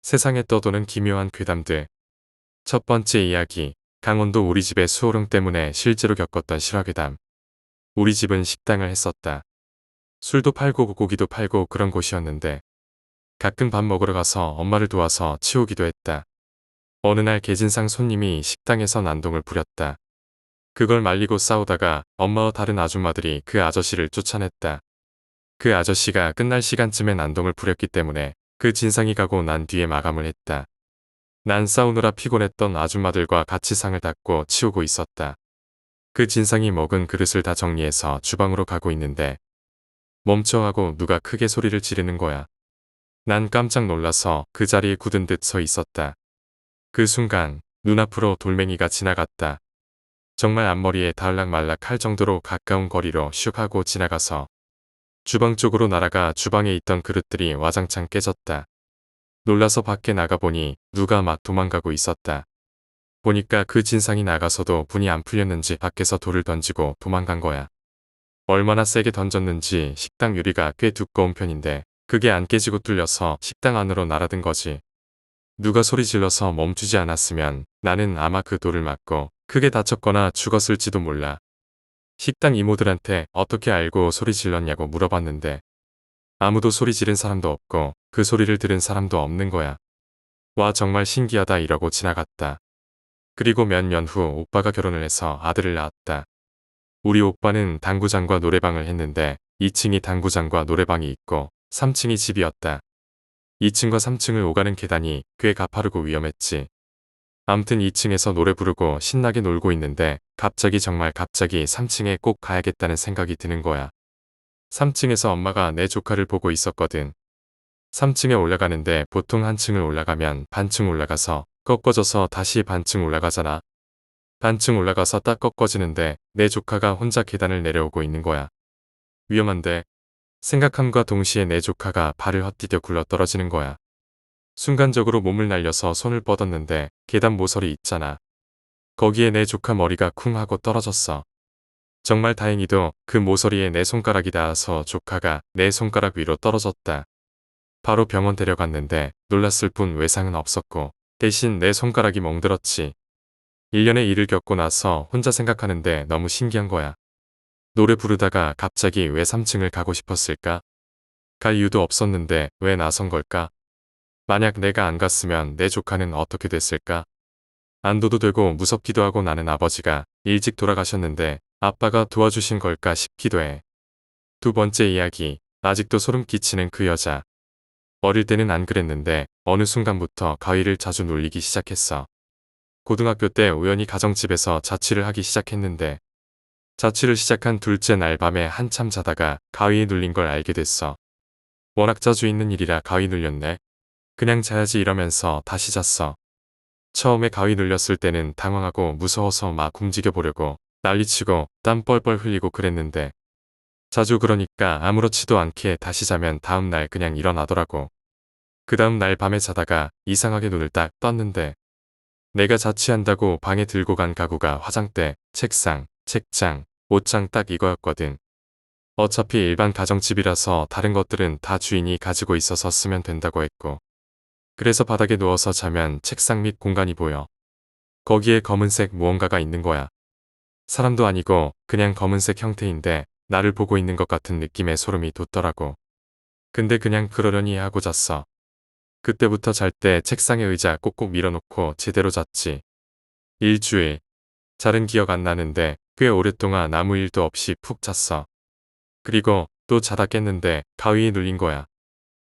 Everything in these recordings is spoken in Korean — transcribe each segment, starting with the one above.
세상에 떠도는 기묘한 괴담들. 첫 번째 이야기. 강원도 우리 집의 수호령 때문에 실제로 겪었던 실화괴담. 우리 집은 식당을 했었다. 술도 팔고 고기도 팔고 그런 곳이었는데 가끔 밥 먹으러 가서 엄마를 도와서 치우기도 했다. 어느 날 계진상 손님이 식당에서 난동을 부렸다. 그걸 말리고 싸우다가 엄마와 다른 아줌마들이 그 아저씨를 쫓아냈다. 그 아저씨가 끝날 시간쯤에 난동을 부렸기 때문에 그 진상이 가고 난 뒤에 마감을 했다. 난 싸우느라 피곤했던 아줌마들과 같이 상을 닦고 치우고 있었다. 그 진상이 먹은 그릇을 다 정리해서 주방으로 가고 있는데 멈춰 하고 누가 크게 소리를 지르는 거야. 난 깜짝 놀라서 그 자리에 굳은 듯 서 있었다. 그 순간 눈앞으로 돌멩이가 지나갔다. 정말 앞머리에 닿을락말락 할 정도로 가까운 거리로 슉 하고 지나가서 주방 쪽으로 날아가 주방에 있던 그릇들이 와장창 깨졌다. 놀라서 밖에 나가보니 누가 막 도망가고 있었다. 보니까 그 진상이 나가서도 분이 안 풀렸는지 밖에서 돌을 던지고 도망간 거야. 얼마나 세게 던졌는지 식당 유리가 꽤 두꺼운 편인데 그게 안 깨지고 뚫려서 식당 안으로 날아든 거지. 누가 소리 질러서 멈추지 않았으면 나는 아마 그 돌을 맞고 크게 다쳤거나 죽었을지도 몰라. 식당 이모들한테 어떻게 알고 소리 질렀냐고 물어봤는데 아무도 소리 지른 사람도 없고 그 소리를 들은 사람도 없는 거야. 와 정말 신기하다 이러고 지나갔다. 그리고 몇 년 후 오빠가 결혼을 해서 아들을 낳았다. 우리 오빠는 당구장과 노래방을 했는데 2층이 당구장과 노래방이 있고 3층이 집이었다. 2층과 3층을 오가는 계단이 꽤 가파르고 위험했지. 암튼 2층에서 노래 부르고 신나게 놀고 있는데 갑자기 정말 갑자기 3층에 꼭 가야겠다는 생각이 드는 거야. 3층에서 엄마가 내 조카를 보고 있었거든. 3층에 올라가는데 보통 한 층을 올라가면 반층 올라가서 꺾어져서 다시 반층 올라가잖아. 반층 올라가서 딱 꺾어지는데 내 조카가 혼자 계단을 내려오고 있는 거야. 위험한데 생각함과 동시에 내 조카가 발을 헛디뎌 굴러 떨어지는 거야. 순간적으로 몸을 날려서 손을 뻗었는데 계단 모서리 있잖아. 거기에 내 조카 머리가 쿵 하고 떨어졌어. 정말 다행히도 그 모서리에 내 손가락이 닿아서 조카가 내 손가락 위로 떨어졌다. 바로 병원 데려갔는데 놀랐을 뿐 외상은 없었고 대신 내 손가락이 멍들었지. 1년의 일을 겪고 나서 혼자 생각하는데 너무 신기한 거야. 노래 부르다가 갑자기 왜 3층을 가고 싶었을까? 갈 이유도 없었는데 왜 나선 걸까? 만약 내가 안 갔으면 내 조카는 어떻게 됐을까? 안도도 되고 무섭기도 하고 나는 아버지가 일찍 돌아가셨는데 아빠가 도와주신 걸까 싶기도 해. 두 번째 이야기. 아직도 소름 끼치는 그 여자. 어릴 때는 안 그랬는데 어느 순간부터 가위를 자주 눌리기 시작했어. 고등학교 때 우연히 가정집에서 자취를 하기 시작했는데 자취를 시작한 둘째 날 밤에 한참 자다가 가위에 눌린 걸 알게 됐어. 워낙 자주 있는 일이라 가위 눌렸네. 그냥 자야지 이러면서 다시 잤어. 처음에 가위 눌렸을 때는 당황하고 무서워서 막 움직여 보려고 난리치고 땀 뻘뻘 흘리고 그랬는데 자주 그러니까 아무렇지도 않게 다시 자면 다음 날 그냥 일어나더라고. 그 다음 날 밤에 자다가 이상하게 눈을 딱 떴는데 내가 자취한다고 방에 들고 간 가구가 화장대, 책상, 책장, 옷장 딱 이거였거든. 어차피 일반 가정집이라서 다른 것들은 다 주인이 가지고 있어서 쓰면 된다고 했고 그래서 바닥에 누워서 자면 책상 밑 공간이 보여. 거기에 검은색 무언가가 있는 거야. 사람도 아니고 그냥 검은색 형태인데 나를 보고 있는 것 같은 느낌에 소름이 돋더라고. 근데 그냥 그러려니 하고 잤어. 그때부터 잘 때 책상에 의자 꼭꼭 밀어놓고 제대로 잤지. 일주일. 잘은 기억 안 나는데 꽤 오랫동안 아무 일도 없이 푹 잤어. 그리고 또 자다 깼는데 가위에 눌린 거야.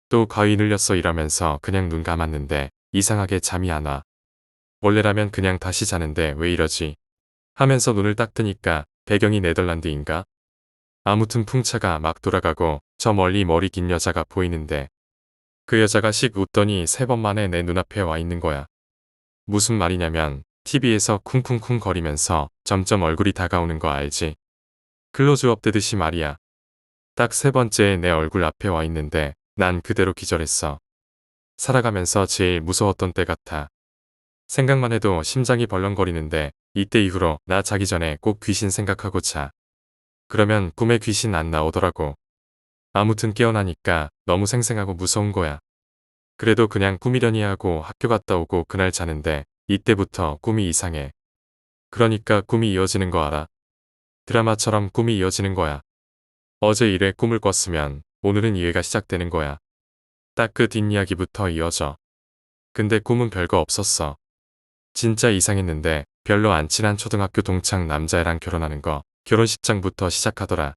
또 가위 눌렸어 이러면서 그냥 눈 감았는데 이상하게 잠이 안 와. 원래라면 그냥 다시 자는데 왜 이러지? 하면서 눈을 딱 뜨니까 배경이 네덜란드인가? 아무튼 풍차가 막 돌아가고 저 멀리 머리 긴 여자가 보이는데 그 여자가 씩 웃더니 3번 만에 내 눈앞에 와 있는 거야. 무슨 말이냐면 TV에서 쿵쿵쿵 거리면서 점점 얼굴이 다가오는 거 알지? 클로즈업 되듯이 말이야. 딱 3번째에 내 얼굴 앞에 와 있는데 난 그대로 기절했어. 살아가면서 제일 무서웠던 때 같아. 생각만 해도 심장이 벌렁거리는데 이때 이후로 나 자기 전에 꼭 귀신 생각하고 자. 그러면 꿈에 귀신 안 나오더라고. 아무튼 깨어나니까 너무 생생하고 무서운 거야. 그래도 그냥 꿈이려니 하고 학교 갔다 오고 그날 자는데 이때부터 꿈이 이상해. 그러니까 꿈이 이어지는 거 알아? 드라마처럼 꿈이 이어지는 거야. 어제 일에 꿈을 꿨으면 오늘은 이해가 시작되는 거야. 딱 그 뒷이야기부터 이어져. 근데 꿈은 별거 없었어. 진짜 이상했는데 별로 안 친한 초등학교 동창 남자애랑 결혼하는 거. 결혼식장부터 시작하더라.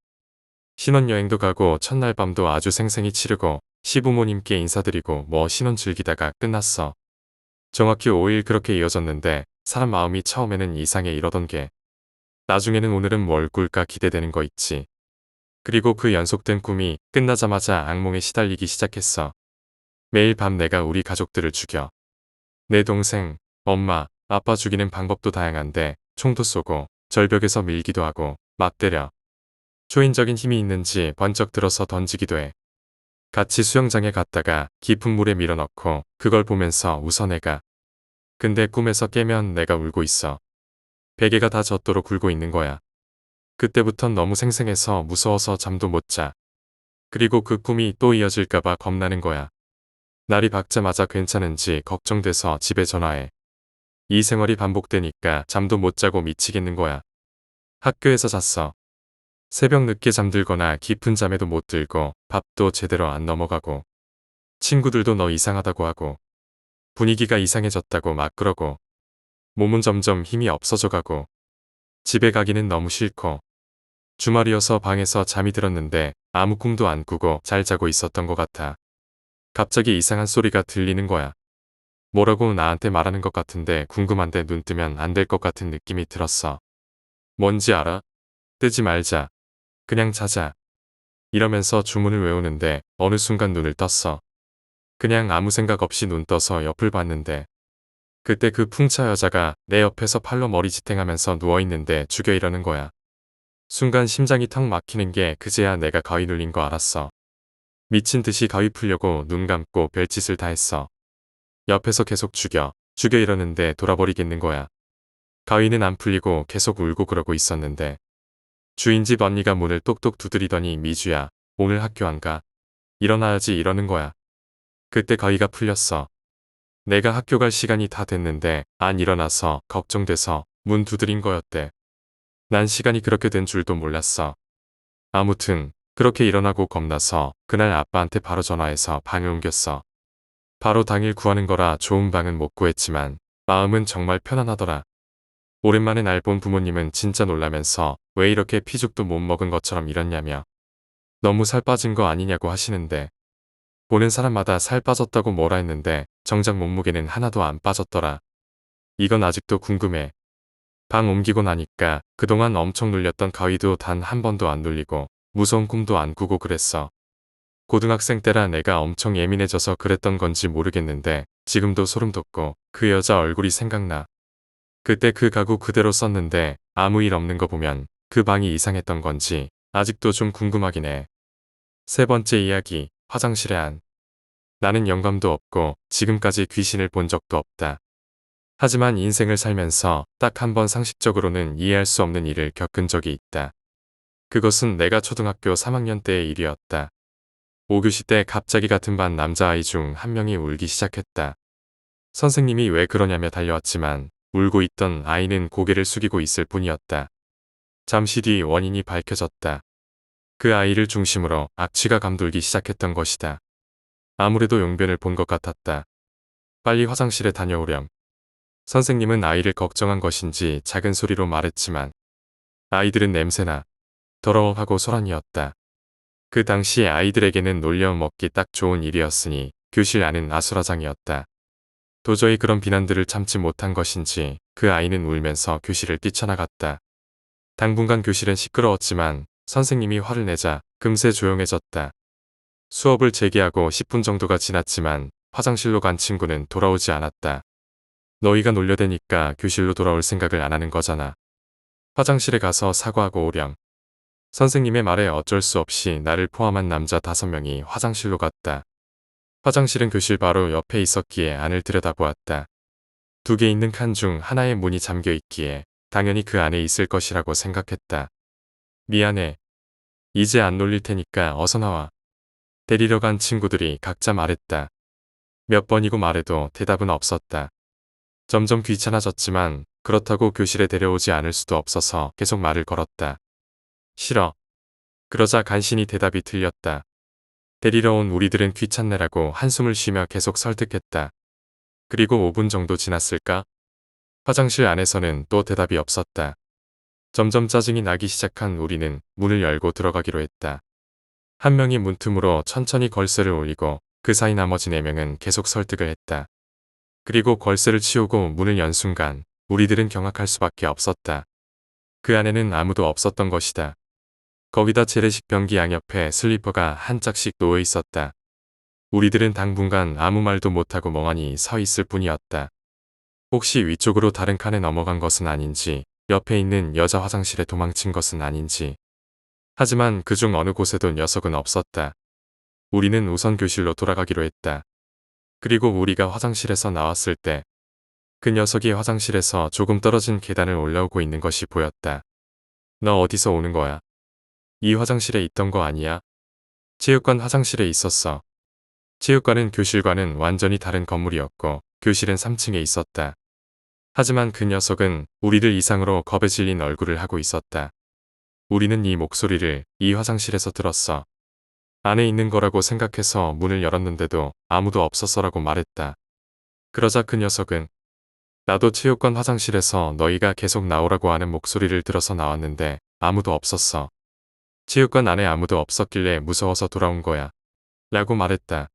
신혼여행도 가고 첫날 밤도 아주 생생히 치르고 시부모님께 인사드리고 뭐 신혼 즐기다가 끝났어. 정확히 5일 그렇게 이어졌는데 사람 마음이 처음에는 이상해 이러던 게 나중에는 오늘은 뭘 꿀까 기대되는 거 있지. 그리고 그 연속된 꿈이 끝나자마자 악몽에 시달리기 시작했어. 매일 밤 내가 우리 가족들을 죽여. 내 동생, 엄마, 아빠 죽이는 방법도 다양한데 총도 쏘고 절벽에서 밀기도 하고 막 때려. 초인적인 힘이 있는지 번쩍 들어서 던지기도 해. 같이 수영장에 갔다가 깊은 물에 밀어넣고 그걸 보면서 웃어 내가. 근데 꿈에서 깨면 내가 울고 있어. 베개가 다 젖도록 굴고 있는 거야. 그때부턴 너무 생생해서 무서워서 잠도 못 자. 그리고 그 꿈이 또 이어질까봐 겁나는 거야. 날이 밝자마자 괜찮은지 걱정돼서 집에 전화해. 이 생활이 반복되니까 잠도 못 자고 미치겠는 거야. 학교에서 잤어. 새벽 늦게 잠들거나 깊은 잠에도 못 들고 밥도 제대로 안 넘어가고 친구들도 너 이상하다고 하고 분위기가 이상해졌다고 막 그러고 몸은 점점 힘이 없어져 가고 집에 가기는 너무 싫고 주말이어서 방에서 잠이 들었는데 아무 꿈도 안 꾸고 잘 자고 있었던 것 같아. 갑자기 이상한 소리가 들리는 거야. 뭐라고 나한테 말하는 것 같은데 궁금한데 눈 뜨면 안 될 것 같은 느낌이 들었어. 뭔지 알아? 뜨지 말자. 그냥 자자. 이러면서 주문을 외우는데 어느 순간 눈을 떴어. 그냥 아무 생각 없이 눈 떠서 옆을 봤는데 그때 그 풍차 여자가 내 옆에서 팔로 머리 지탱하면서 누워있는데 죽여 이러는 거야. 순간 심장이 턱 막히는 게 그제야 내가 가위 눌린 거 알았어. 미친 듯이 가위 풀려고 눈 감고 별짓을 다 했어. 옆에서 계속 죽여 이러는데 돌아버리겠는 거야. 가위는 안 풀리고 계속 울고 그러고 있었는데 주인집 언니가 문을 똑똑 두드리더니 미주야, 오늘 학교 안 가? 일어나야지 이러는 거야. 그때 가위가 풀렸어. 내가 학교 갈 시간이 다 됐는데 안 일어나서 걱정돼서 문 두드린 거였대. 난 시간이 그렇게 된 줄도 몰랐어. 아무튼 그렇게 일어나고 겁나서 그날 아빠한테 바로 전화해서 방을 옮겼어. 바로 당일 구하는 거라 좋은 방은 못 구했지만 마음은 정말 편안하더라. 오랜만에 날 본 부모님은 진짜 놀라면서 왜 이렇게 피죽도 못 먹은 것처럼 이랬냐며 너무 살 빠진 거 아니냐고 하시는데 보는 사람마다 살 빠졌다고 뭐라 했는데 정작 몸무게는 하나도 안 빠졌더라. 이건 아직도 궁금해. 방 옮기고 나니까 그동안 엄청 눌렸던 가위도 단 한 번도 안 눌리고 무서운 꿈도 안 꾸고 그랬어. 고등학생 때라 내가 엄청 예민해져서 그랬던 건지 모르겠는데 지금도 소름 돋고 그 여자 얼굴이 생각나. 그때 그 가구 그대로 썼는데 아무 일 없는 거 보면 그 방이 이상했던 건지 아직도 좀 궁금하긴 해. 세 번째 이야기, 화장실의 안. 나는 영감도 없고 지금까지 귀신을 본 적도 없다. 하지만 인생을 살면서 딱 한 번 상식적으로는 이해할 수 없는 일을 겪은 적이 있다. 그것은 내가 초등학교 3학년 때의 일이었다. 5교시 때 갑자기 같은 반 남자아이 중 한 명이 울기 시작했다. 선생님이 왜 그러냐며 달려왔지만 울고 있던 아이는 고개를 숙이고 있을 뿐이었다. 잠시 뒤 원인이 밝혀졌다. 그 아이를 중심으로 악취가 감돌기 시작했던 것이다. 아무래도 용변을 본 것 같았다. 빨리 화장실에 다녀오렴. 선생님은 아이를 걱정한 것인지 작은 소리로 말했지만 아이들은 냄새나 더러워 하고 소란이었다. 그 당시 아이들에게는 놀려 먹기 딱 좋은 일이었으니 교실 안은 아수라장이었다. 도저히 그런 비난들을 참지 못한 것인지 그 아이는 울면서 교실을 뛰쳐나갔다. 당분간 교실은 시끄러웠지만 선생님이 화를 내자 금세 조용해졌다. 수업을 재개하고 10분 정도가 지났지만 화장실로 간 친구는 돌아오지 않았다. 너희가 놀려대니까 교실로 돌아올 생각을 안 하는 거잖아. 화장실에 가서 사과하고 오렴. 선생님의 말에 어쩔 수 없이 나를 포함한 남자 5명이 화장실로 갔다. 화장실은 교실 바로 옆에 있었기에 안을 들여다보았다. 2개 있는 칸 중 하나의 문이 잠겨 있기에 당연히 그 안에 있을 것이라고 생각했다. 미안해. 이제 안 놀릴 테니까 어서 나와. 데리러 간 친구들이 각자 말했다. 몇 번이고 말해도 대답은 없었다. 점점 귀찮아졌지만 그렇다고 교실에 데려오지 않을 수도 없어서 계속 말을 걸었다. 싫어. 그러자 간신히 대답이 들렸다. 데리러 온 우리들은 귀찮네라고 한숨을 쉬며 계속 설득했다. 그리고 5분 정도 지났을까? 화장실 안에서는 또 대답이 없었다. 점점 짜증이 나기 시작한 우리는 문을 열고 들어가기로 했다. 한 명이 문틈으로 천천히 걸쇠를 올리고 그 사이 나머지 4명은 계속 설득을 했다. 그리고 걸쇠를 치우고 문을 연 순간 우리들은 경악할 수밖에 없었다. 그 안에는 아무도 없었던 것이다. 거기다 재래식 변기 양옆에 슬리퍼가 한 짝씩 놓여 있었다. 우리들은 당분간 아무 말도 못하고 멍하니 서 있을 뿐이었다. 혹시 위쪽으로 다른 칸에 넘어간 것은 아닌지, 옆에 있는 여자 화장실에 도망친 것은 아닌지. 하지만 그중 어느 곳에도 녀석은 없었다. 우리는 우선 교실로 돌아가기로 했다. 그리고 우리가 화장실에서 나왔을 때 그 녀석이 화장실에서 조금 떨어진 계단을 올라오고 있는 것이 보였다. 너 어디서 오는 거야? 이 화장실에 있던 거 아니야? 체육관 화장실에 있었어. 체육관은 교실과는 완전히 다른 건물이었고 교실은 3층에 있었다. 하지만 그 녀석은 우리를 이상으로 겁에 질린 얼굴을 하고 있었다. 우리는 이 목소리를 이 화장실에서 들었어. 안에 있는 거라고 생각해서 문을 열었는데도 아무도 없었어라고 말했다. 그러자 그 녀석은 나도 체육관 화장실에서 너희가 계속 나오라고 하는 목소리를 들어서 나왔는데 아무도 없었어. 체육관 안에 아무도 없었길래 무서워서 돌아온 거야. 라고 말했다.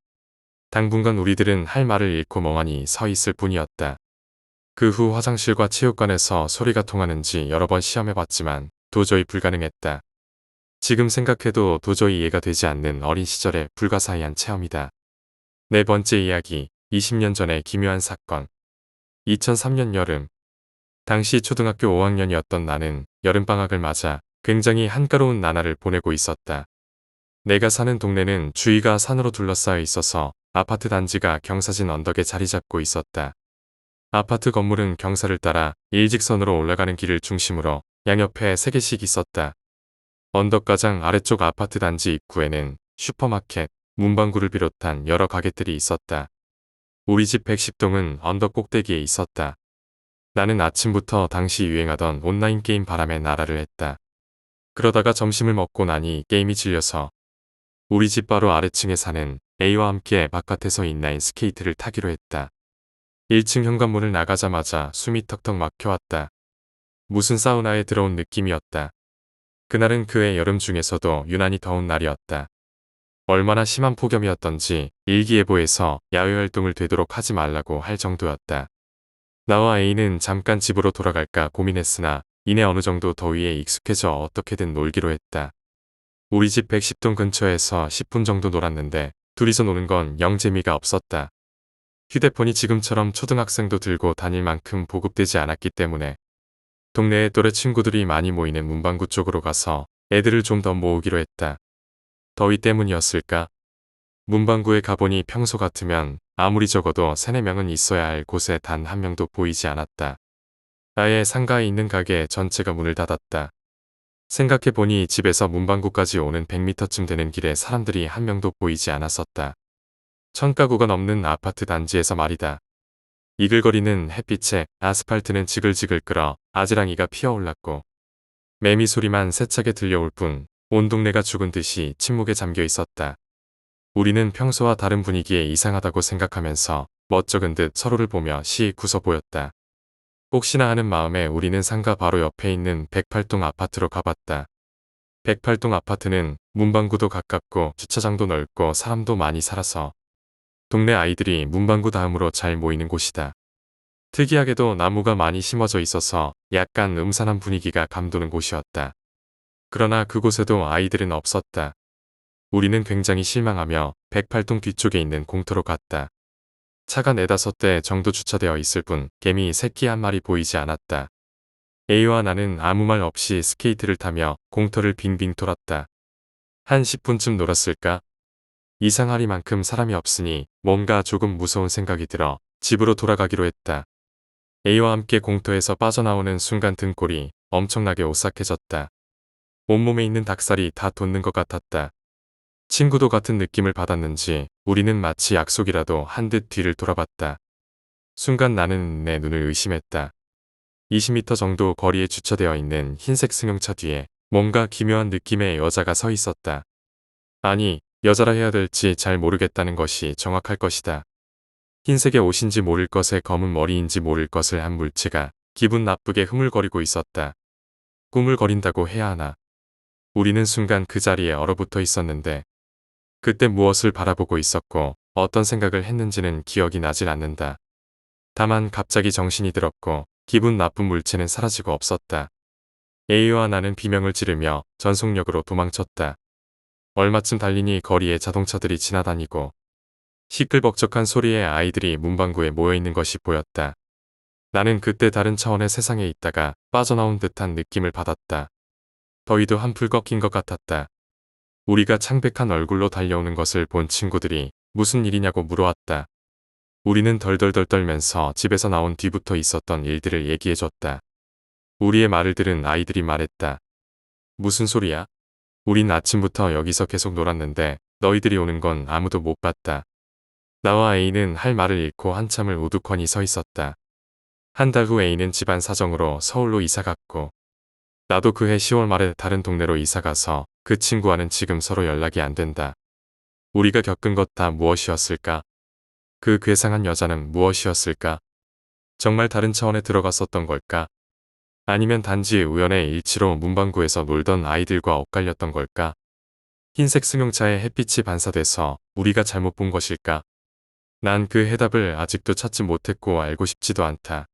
당분간 우리들은 할 말을 잃고 멍하니 서 있을 뿐이었다. 그 후 화장실과 체육관에서 소리가 통하는지 여러 번 시험해봤지만 도저히 불가능했다. 지금 생각해도 도저히 이해가 되지 않는 어린 시절의 불가사의한 체험이다. 네 번째 이야기, 20년 전의 기묘한 사건. 2003년 여름. 당시 초등학교 5학년이었던 나는 여름방학을 맞아 굉장히 한가로운 나날을 보내고 있었다. 내가 사는 동네는 주위가 산으로 둘러싸여 있어서 아파트 단지가 경사진 언덕에 자리 잡고 있었다. 아파트 건물은 경사를 따라 일직선으로 올라가는 길을 중심으로 양옆에 3개씩 있었다. 언덕 가장 아래쪽 아파트 단지 입구에는 슈퍼마켓, 문방구를 비롯한 여러 가게들이 있었다. 우리 집 110동은 언덕 꼭대기에 있었다. 나는 아침부터 당시 유행하던 온라인 게임 바람에 나라를 했다. 그러다가 점심을 먹고 나니 게임이 질려서 우리 집 바로 아래층에 사는 A와 함께 바깥에서 인라인 스케이트를 타기로 했다. 1층 현관문을 나가자마자 숨이 턱턱 막혀왔다. 무슨 사우나에 들어온 느낌이었다. 그날은 그해 여름 중에서도 유난히 더운 날이었다. 얼마나 심한 폭염이었던지 일기예보에서 야외활동을 되도록 하지 말라고 할 정도였다. 나와 A는 잠깐 집으로 돌아갈까 고민했으나 이내 어느 정도 더위에 익숙해져 어떻게든 놀기로 했다. 우리 집 110동 근처에서 10분 정도 놀았는데 둘이서 노는 건 영 재미가 없었다. 휴대폰이 지금처럼 초등학생도 들고 다닐 만큼 보급되지 않았기 때문에 동네에 또래 친구들이 많이 모이는 문방구 쪽으로 가서 애들을 좀 더 모으기로 했다. 더위 때문이었을까? 문방구에 가보니 평소 같으면 아무리 적어도 3, 4명은 있어야 할 곳에 단 한 명도 보이지 않았다. 아예 상가에 있는 가게 전체가 문을 닫았다. 생각해보니 집에서 문방구까지 오는 100m쯤 되는 길에 사람들이 한 명도 보이지 않았었다. 1000가구가 넘는 아파트 단지에서 말이다. 이글거리는 햇빛에 아스팔트는 지글지글 끓어 아지랑이가 피어올랐고 매미 소리만 세차게 들려올 뿐 온 동네가 죽은 듯이 침묵에 잠겨 있었다. 우리는 평소와 다른 분위기에 이상하다고 생각하면서 멋쩍은 듯 서로를 보며 씩 웃어 보였다. 혹시나 하는 마음에 우리는 상가 바로 옆에 있는 108동 아파트로 가봤다. 108동 아파트는 문방구도 가깝고 주차장도 넓고 사람도 많이 살아서 동네 아이들이 문방구 다음으로 잘 모이는 곳이다. 특이하게도 나무가 많이 심어져 있어서 약간 음산한 분위기가 감도는 곳이었다. 그러나 그곳에도 아이들은 없었다. 우리는 굉장히 실망하며 108동 뒤쪽에 있는 공터로 갔다. 차가 4~5대 정도 주차되어 있을 뿐 개미 새끼 한 마리 보이지 않았다. A와 나는 아무 말 없이 스케이트를 타며 공터를 빙빙 돌았다. 한 10분쯤 놀았을까? 이상하리만큼 사람이 없으니 뭔가 조금 무서운 생각이 들어 집으로 돌아가기로 했다. A와 함께 공터에서 빠져나오는 순간 등골이 엄청나게 오싹해졌다. 온몸에 있는 닭살이 다 돋는 것 같았다. 친구도 같은 느낌을 받았는지 우리는 마치 약속이라도 한 듯 뒤를 돌아봤다. 순간 나는 내 눈을 의심했다. 20m 정도 거리에 주차되어 있는 흰색 승용차 뒤에 뭔가 기묘한 느낌의 여자가 서 있었다. 아니, 여자라 해야 될지 잘 모르겠다는 것이 정확할 것이다. 흰색의 옷인지 모를 것에 검은 머리인지 모를 것을 한 물체가 기분 나쁘게 흐물거리고 있었다. 꾸물거린다고 해야 하나. 우리는 순간 그 자리에 얼어붙어 있었는데 그때 무엇을 바라보고 있었고 어떤 생각을 했는지는 기억이 나질 않는다. 다만 갑자기 정신이 들었고 기분 나쁜 물체는 사라지고 없었다. A와 나는 비명을 지르며 전속력으로 도망쳤다. 얼마쯤 달리니 거리에 자동차들이 지나다니고 시끌벅적한 소리에 아이들이 문방구에 모여있는 것이 보였다. 나는 그때 다른 차원의 세상에 있다가 빠져나온 듯한 느낌을 받았다. 더위도 한풀 꺾인 것 같았다. 우리가 창백한 얼굴로 달려오는 것을 본 친구들이 무슨 일이냐고 물어왔다. 우리는 덜덜덜 떨면서 집에서 나온 뒤부터 있었던 일들을 얘기해줬다. 우리의 말을 들은 아이들이 말했다. 무슨 소리야? 우린 아침부터 여기서 계속 놀았는데 너희들이 오는 건 아무도 못 봤다. 나와 A는 할 말을 잃고 한참을 우두커니 서 있었다. 한 달 후 A는 집안 사정으로 서울로 이사 갔고 나도 그해 10월 말에 다른 동네로 이사 가서 그 친구와는 지금 서로 연락이 안 된다. 우리가 겪은 것 다 무엇이었을까? 그 괴상한 여자는 무엇이었을까? 정말 다른 차원에 들어갔었던 걸까? 아니면 단지 우연의 일치로 문방구에서 놀던 아이들과 엇갈렸던 걸까? 흰색 승용차에 햇빛이 반사돼서 우리가 잘못 본 것일까? 난 그 해답을 아직도 찾지 못했고 알고 싶지도 않다.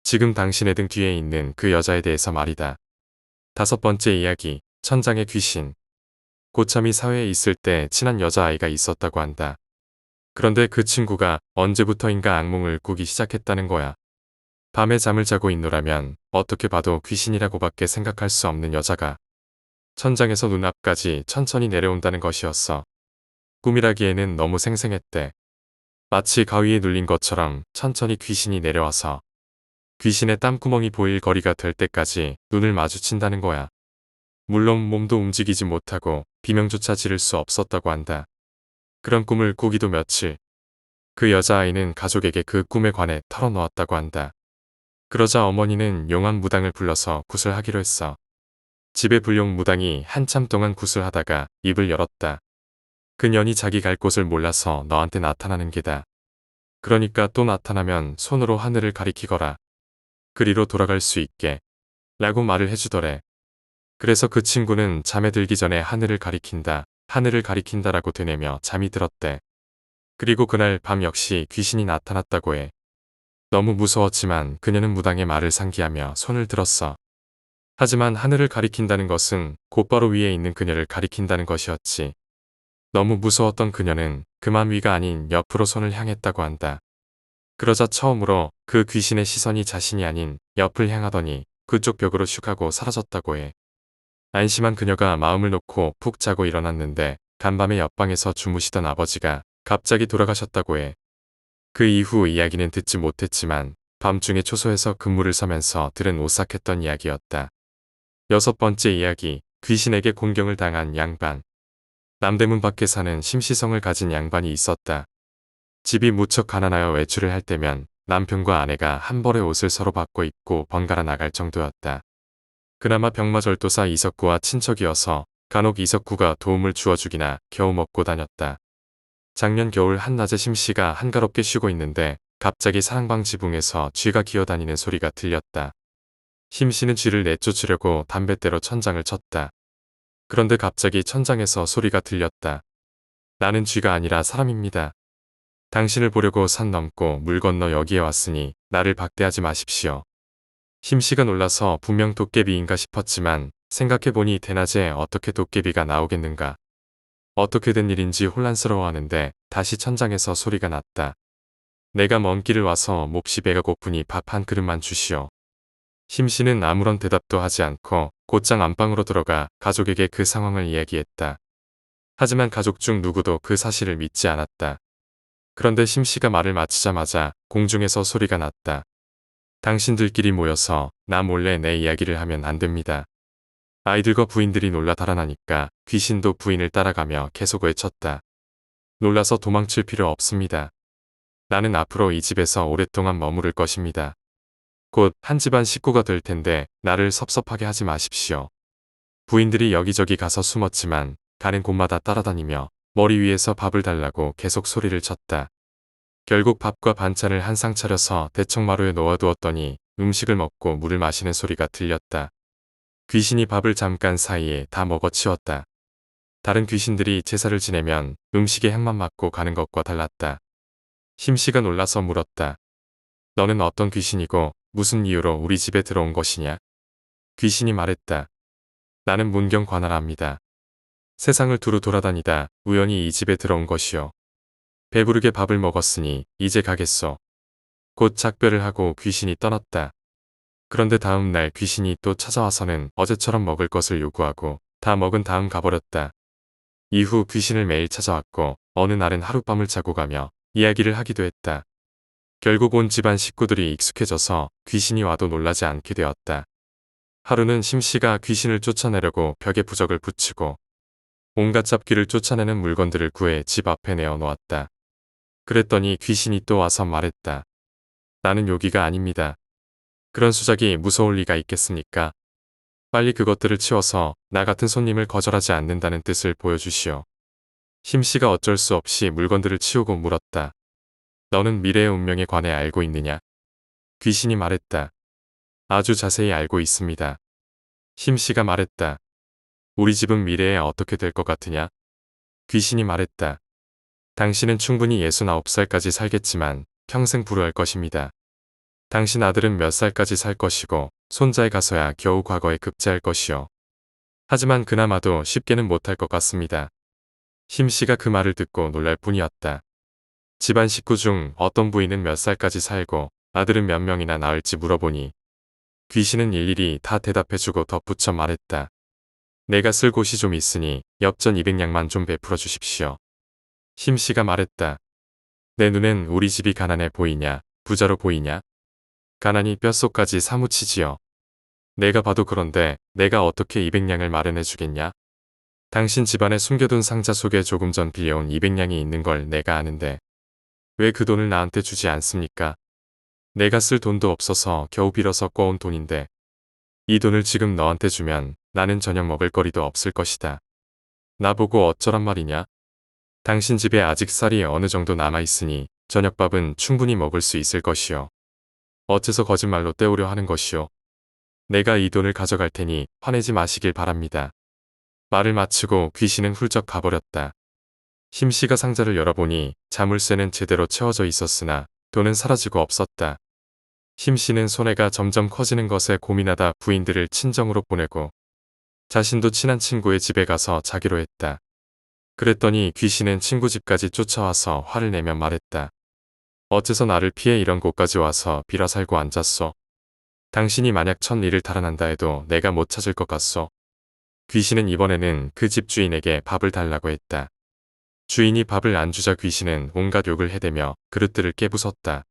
지금 당신의 등 뒤에 있는 그 여자에 대해서 말이다. 5번째 이야기, 천장의 귀신. 고참이 사회에 있을 때 친한 여자아이가 있었다고 한다. 그런데 그 친구가 언제부터인가 악몽을 꾸기 시작했다는 거야. 밤에 잠을 자고 있노라면 어떻게 봐도 귀신이라고밖에 생각할 수 없는 여자가 천장에서 눈앞까지 천천히 내려온다는 것이었어. 꿈이라기에는 너무 생생했대. 마치 가위에 눌린 것처럼 천천히 귀신이 내려와서 귀신의 땀구멍이 보일 거리가 될 때까지 눈을 마주친다는 거야. 물론 몸도 움직이지 못하고 비명조차 지를 수 없었다고 한다. 그런 꿈을 꾸기도 며칠. 그 여자아이는 가족에게 그 꿈에 관해 털어놓았다고 한다. 그러자 어머니는 용한 무당을 불러서 구슬하기로 했어. 집에 불용 무당이 한참 동안 구슬하다가 입을 열었다. 그년이 자기 갈 곳을 몰라서 너한테 나타나는 게다. 그러니까 또 나타나면 손으로 하늘을 가리키거라. 그리로 돌아갈 수 있게. 라고 말을 해주더래. 그래서 그 친구는 잠에 들기 전에 하늘을 가리킨다라고 되뇌며 잠이 들었대. 그리고 그날 밤 역시 귀신이 나타났다고 해. 너무 무서웠지만 그녀는 무당의 말을 상기하며 손을 들었어. 하지만 하늘을 가리킨다는 것은 곧바로 위에 있는 그녀를 가리킨다는 것이었지. 너무 무서웠던 그녀는 그만 위가 아닌 옆으로 손을 향했다고 한다. 그러자 처음으로 그 귀신의 시선이 자신이 아닌 옆을 향하더니 그쪽 벽으로 슉 하고 사라졌다고 해. 안심한 그녀가 마음을 놓고 푹 자고 일어났는데 간밤에 옆방에서 주무시던 아버지가 갑자기 돌아가셨다고 해. 그 이후 이야기는 듣지 못했지만 밤중에 초소에서 근무를 서면서 들은 오싹했던 이야기였다. 6번째 이야기, 귀신에게 공경을 당한 양반. 남대문 밖에 사는 심시성을 가진 양반이 있었다. 집이 무척 가난하여 외출을 할 때면 남편과 아내가 한 벌의 옷을 서로 바꿔 입고 번갈아 나갈 정도였다. 그나마 병마절도사 이석구와 친척이어서 간혹 이석구가 도움을 주어주기나 겨우 먹고 다녔다. 작년 겨울 한낮에 심씨가 한가롭게 쉬고 있는데 갑자기 사랑방 지붕에서 쥐가 기어다니는 소리가 들렸다. 심씨는 쥐를 내쫓으려고 담뱃대로 천장을 쳤다. 그런데 갑자기 천장에서 소리가 들렸다. 나는 쥐가 아니라 사람입니다. 당신을 보려고 산 넘고 물 건너 여기에 왔으니 나를 박대하지 마십시오. 심씨가 놀라서 분명 도깨비인가 싶었지만 생각해보니 대낮에 어떻게 도깨비가 나오겠는가. 어떻게 된 일인지 혼란스러워하는데 다시 천장에서 소리가 났다. 내가 먼 길을 와서 몹시 배가 고프니 밥 한 그릇만 주시오. 심씨는 아무런 대답도 하지 않고 곧장 안방으로 들어가 가족에게 그 상황을 이야기했다. 하지만 가족 중 누구도 그 사실을 믿지 않았다. 그런데 심씨가 말을 마치자마자 공중에서 소리가 났다. 당신들끼리 모여서 나 몰래 내 이야기를 하면 안 됩니다. 아이들과 부인들이 놀라 달아나니까 귀신도 부인을 따라가며 계속 외쳤다. 놀라서 도망칠 필요 없습니다. 나는 앞으로 이 집에서 오랫동안 머무를 것입니다. 곧 한 집안 식구가 될 텐데 나를 섭섭하게 하지 마십시오. 부인들이 여기저기 가서 숨었지만 가는 곳마다 따라다니며 머리 위에서 밥을 달라고 계속 소리를 쳤다. 결국 밥과 반찬을 한 상 차려서 대청마루에 놓아두었더니 음식을 먹고 물을 마시는 소리가 들렸다. 귀신이 밥을 잠깐 사이에 다 먹어치웠다. 다른 귀신들이 제사를 지내면 음식에 향만 맡고 가는 것과 달랐다. 심씨가 놀라서 물었다. 너는 어떤 귀신이고 무슨 이유로 우리 집에 들어온 것이냐? 귀신이 말했다. 나는 문경관할합니다. 세상을 두루 돌아다니다 우연히 이 집에 들어온 것이요. 배부르게 밥을 먹었으니 이제 가겠소. 곧 작별을 하고 귀신이 떠났다. 그런데 다음 날 귀신이 또 찾아와서는 어제처럼 먹을 것을 요구하고 다 먹은 다음 가버렸다. 이후 귀신을 매일 찾아왔고 어느 날은 하룻밤을 자고 가며 이야기를 하기도 했다. 결국 온 집안 식구들이 익숙해져서 귀신이 와도 놀라지 않게 되었다. 하루는 심씨가 귀신을 쫓아내려고 벽에 부적을 붙이고 온갖 잡귀를 쫓아내는 물건들을 구해 집 앞에 내어놓았다. 그랬더니 귀신이 또 와서 말했다. 나는 요기가 아닙니다. 그런 수작이 무서울 리가 있겠습니까? 빨리 그것들을 치워서 나 같은 손님을 거절하지 않는다는 뜻을 보여주시오. 심씨가 어쩔 수 없이 물건들을 치우고 물었다. 너는 미래의 운명에 관해 알고 있느냐? 귀신이 말했다. 아주 자세히 알고 있습니다. 심씨가 말했다. 우리 집은 미래에 어떻게 될 것 같으냐? 귀신이 말했다. 당신은 충분히 69살까지 살겠지만 평생 불우할 것입니다. 당신 아들은 몇 살까지 살 것이고 손자에 가서야 겨우 과거에 급제할 것이요. 하지만 그나마도 쉽게는 못할 것 같습니다. 심씨가 그 말을 듣고 놀랄 뿐이었다. 집안 식구 중 어떤 부인은 몇 살까지 살고 아들은 몇 명이나 낳을지 물어보니 귀신은 일일이 다 대답해주고 덧붙여 말했다. 내가 쓸 곳이 좀 있으니 엽전 200냥만 좀 베풀어 주십시오. 심씨가 말했다. 내 눈엔 우리 집이 가난해 보이냐, 부자로 보이냐? 가난이 뼛속까지 사무치지요. 내가 봐도 그런데 내가 어떻게 200냥을 마련해 주겠냐? 당신 집안에 숨겨둔 상자 속에 조금 전 빌려온 200냥이 있는 걸 내가 아는데 왜 그 돈을 나한테 주지 않습니까? 내가 쓸 돈도 없어서 겨우 빌어서 꿔온 돈인데 이 돈을 지금 너한테 주면 나는 저녁 먹을 거리도 없을 것이다. 나보고 어쩌란 말이냐? 당신 집에 아직 쌀이 어느 정도 남아있으니 저녁밥은 충분히 먹을 수 있을 것이요. 어째서 거짓말로 때우려 하는 것이요. 내가 이 돈을 가져갈 테니 화내지 마시길 바랍니다. 말을 마치고 귀신은 훌쩍 가버렸다. 심씨가 상자를 열어보니 자물쇠는 제대로 채워져 있었으나 돈은 사라지고 없었다. 심씨는 손해가 점점 커지는 것에 고민하다 부인들을 친정으로 보내고 자신도 친한 친구의 집에 가서 자기로 했다. 그랬더니 귀신은 친구 집까지 쫓아와서 화를 내며 말했다. 어째서 나를 피해 이런 곳까지 와서 빌어 살고 앉았소? 당신이 만약 천리를 달아난다 해도 내가 못 찾을 것 같소? 귀신은 이번에는 그 집 주인에게 밥을 달라고 했다. 주인이 밥을 안 주자 귀신은 온갖 욕을 해대며 그릇들을 깨부쉈다.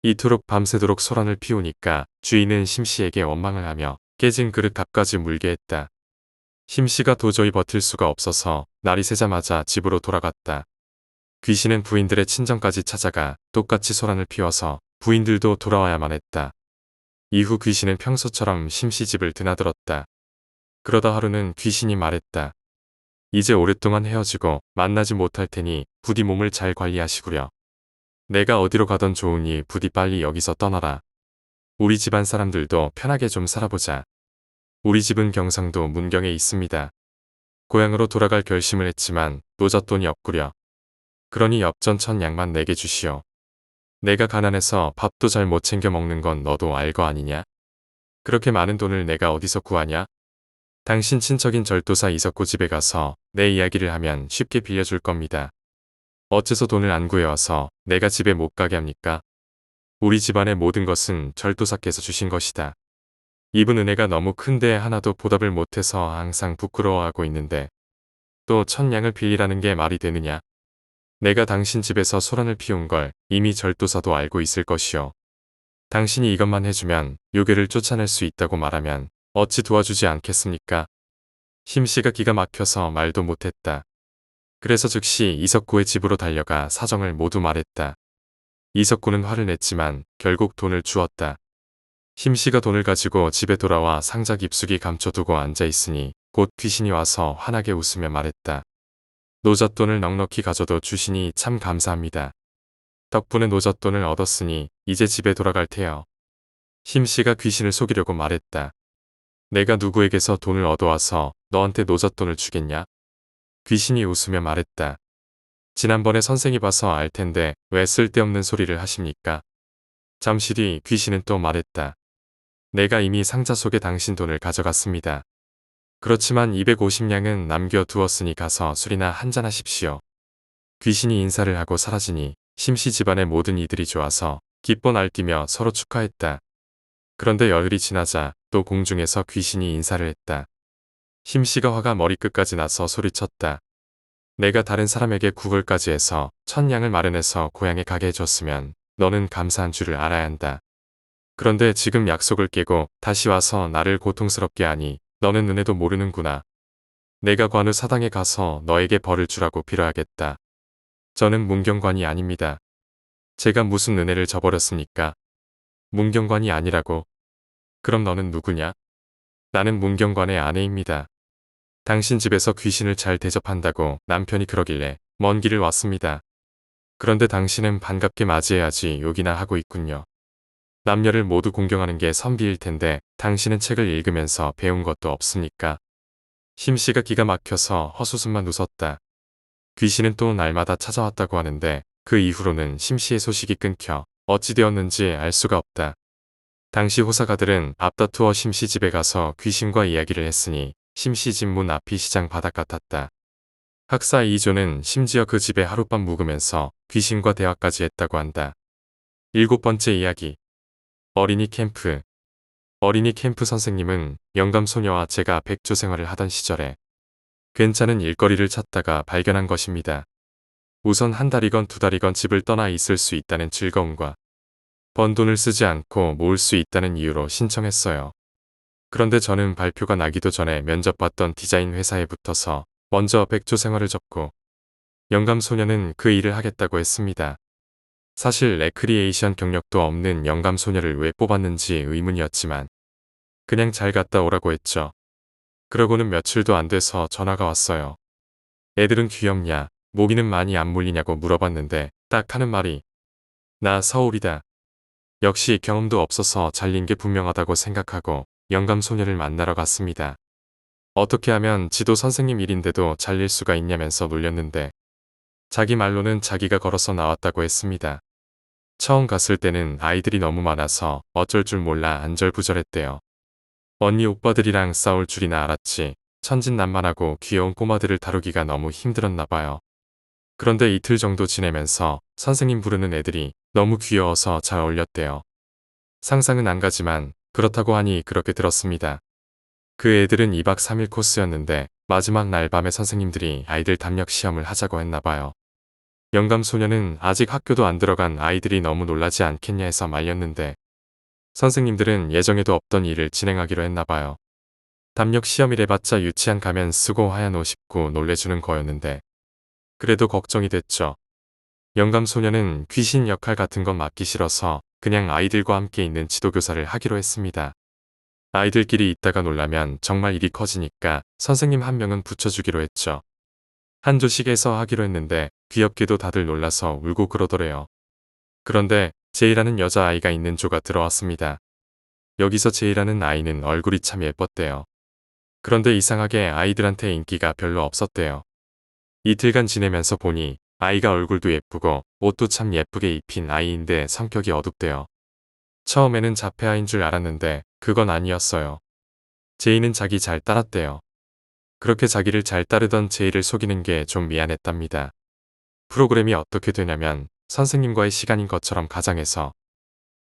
이토록 밤새도록 소란을 피우니까 주인은 심씨에게 원망을 하며 깨진 그릇 값까지 물게 했다. 심씨가 도저히 버틸 수가 없어서 날이 새자마자 집으로 돌아갔다. 귀신은 부인들의 친정까지 찾아가 똑같이 소란을 피워서 부인들도 돌아와야만 했다. 이후 귀신은 평소처럼 심씨 집을 드나들었다. 그러다 하루는 귀신이 말했다. 이제 오랫동안 헤어지고 만나지 못할 테니 부디 몸을 잘 관리하시구려. 내가 어디로 가던 좋으니 부디 빨리 여기서 떠나라. 우리 집안 사람들도 편하게 좀 살아보자. 우리 집은 경상도 문경에 있습니다. 고향으로 돌아갈 결심을 했지만 노잣돈이 없구려. 그러니 엽전 1000냥만 내게 주시오. 내가 가난해서 밥도 잘 못 챙겨 먹는 건 너도 알 거 아니냐? 그렇게 많은 돈을 내가 어디서 구하냐? 당신 친척인 절도사 이석구 집에 가서 내 이야기를 하면 쉽게 빌려줄 겁니다. 어째서 돈을 안 구해와서 내가 집에 못 가게 합니까? 우리 집안의 모든 것은 절도사께서 주신 것이다. 입은 은혜가 너무 큰데 하나도 보답을 못해서 항상 부끄러워하고 있는데 또 1000냥을 빌리라는 게 말이 되느냐? 내가 당신 집에서 소란을 피운 걸 이미 절도사도 알고 있을 것이요. 당신이 이것만 해주면 요괴를 쫓아낼 수 있다고 말하면 어찌 도와주지 않겠습니까? 심씨가 기가 막혀서 말도 못했다. 그래서 즉시 이석구의 집으로 달려가 사정을 모두 말했다. 이석구는 화를 냈지만 결국 돈을 주었다. 심씨가 돈을 가지고 집에 돌아와 상자 깊숙이 감춰두고 앉아있으니 곧 귀신이 와서 환하게 웃으며 말했다. 노잣돈을 넉넉히 가져도 주시니 참 감사합니다. 덕분에 노잣돈을 얻었으니 이제 집에 돌아갈 테요. 심씨가 귀신을 속이려고 말했다. 내가 누구에게서 돈을 얻어와서 너한테 노잣돈을 주겠냐? 귀신이 웃으며 말했다. 지난번에 선생이 봐서 알 텐데 왜 쓸데없는 소리를 하십니까? 잠시 뒤 귀신은 또 말했다. 내가 이미 상자 속에 당신 돈을 가져갔습니다. 그렇지만 250냥은 남겨두었으니 가서 술이나 한잔하십시오. 귀신이 인사를 하고 사라지니 심씨 집안의 모든 이들이 좋아서 기뻐 날뛰며 서로 축하했다. 그런데 열흘이 지나자 또 공중에서 귀신이 인사를 했다. 심씨가 화가 머리끝까지 나서 소리쳤다. 내가 다른 사람에게 구걸까지 해서 1000냥을 마련해서 고향에 가게 해줬으면 너는 감사한 줄을 알아야 한다. 그런데 지금 약속을 깨고 다시 와서 나를 고통스럽게 하니 너는 은혜도 모르는구나. 내가 관우 사당에 가서 너에게 벌을 주라고 빌어야겠다. 저는 문경관이 아닙니다. 제가 무슨 은혜를 저버렸습니까? 문경관이 아니라고. 그럼 너는 누구냐? 나는 문경관의 아내입니다. 당신 집에서 귀신을 잘 대접한다고 남편이 그러길래 먼 길을 왔습니다. 그런데 당신은 반갑게 맞이해야지 욕이나 하고 있군요. 남녀를 모두 공경하는 게 선비일 텐데 당신은 책을 읽으면서 배운 것도 없습니까? 심씨가 기가 막혀서 헛웃음만 웃었다. 귀신은 또 날마다 찾아왔다고 하는데 그 이후로는 심씨의 소식이 끊겨 어찌 되었는지 알 수가 없다. 당시 호사가들은 앞다투어 심씨 집에 가서 귀신과 이야기를 했으니 심씨 집 문 앞이 시장 바닥 같았다. 학사 이조는 심지어 그 집에 하룻밤 묵으면서 귀신과 대화까지 했다고 한다. 7번째 이야기. 어린이 캠프. 어린이 캠프 선생님은 영감소녀와 제가 백조 생활을 하던 시절에 괜찮은 일거리를 찾다가 발견한 것입니다. 우선 한 달이건 두 달이건 집을 떠나 있을 수 있다는 즐거움과 번 돈을 쓰지 않고 모을 수 있다는 이유로 신청했어요. 그런데 저는 발표가 나기도 전에 면접봤던 디자인 회사에 붙어서 먼저 백조 생활을 접고 영감소녀는 그 일을 하겠다고 했습니다. 사실 레크리에이션 경력도 없는 영감소녀를 왜 뽑았는지 의문이었지만 그냥 잘 갔다 오라고 했죠. 그러고는 며칠도 안 돼서 전화가 왔어요. 애들은 귀엽냐, 모기는 많이 안 물리냐고 물어봤는데 딱 하는 말이 나 서울이다. 역시 경험도 없어서 잘린 게 분명하다고 생각하고 영감소녀를 만나러 갔습니다. 어떻게 하면 지도 선생님 일인데도 잘릴 수가 있냐면서 놀렸는데 자기 말로는 자기가 걸어서 나왔다고 했습니다. 처음 갔을 때는 아이들이 너무 많아서 어쩔 줄 몰라 안절부절했대요. 언니 오빠들이랑 싸울 줄이나 알았지. 천진난만하고 귀여운 꼬마들을 다루기가 너무 힘들었나 봐요. 그런데 이틀 정도 지내면서 선생님 부르는 애들이 너무 귀여워서 잘 어울렸대요. 상상은 안 가지만 그렇다고 하니 그렇게 들었습니다. 그 애들은 2박 3일 코스였는데 마지막 날 밤에 선생님들이 아이들 담력 시험을 하자고 했나 봐요. 영감소녀는 아직 학교도 안 들어간 아이들이 너무 놀라지 않겠냐 해서 말렸는데 선생님들은 예정에도 없던 일을 진행하기로 했나 봐요. 담력 시험이래봤자 유치한 가면 쓰고 하얀 옷 입고 놀래주는 거였는데 그래도 걱정이 됐죠. 영감소녀는 귀신 역할 같은 건 맡기 싫어서 그냥 아이들과 함께 있는 지도교사를 하기로 했습니다. 아이들끼리 있다가 놀라면 정말 일이 커지니까 선생님 한 명은 붙여주기로 했죠. 한 조식에서 하기로 했는데 귀엽게도 다들 놀라서 울고 그러더래요. 그런데 제이라는 여자아이가 있는 조가 들어왔습니다. 여기서 제이라는 아이는 얼굴이 참 예뻤대요. 그런데 이상하게 아이들한테 인기가 별로 없었대요. 이틀간 지내면서 보니 아이가 얼굴도 예쁘고 옷도 참 예쁘게 입힌 아이인데 성격이 어둡대요. 처음에는 자폐아인 줄 알았는데 그건 아니었어요. 제이는 자기 잘 따랐대요. 그렇게 자기를 잘 따르던 제이를 속이는 게 좀 미안했답니다. 프로그램이 어떻게 되냐면 선생님과의 시간인 것처럼 가장해서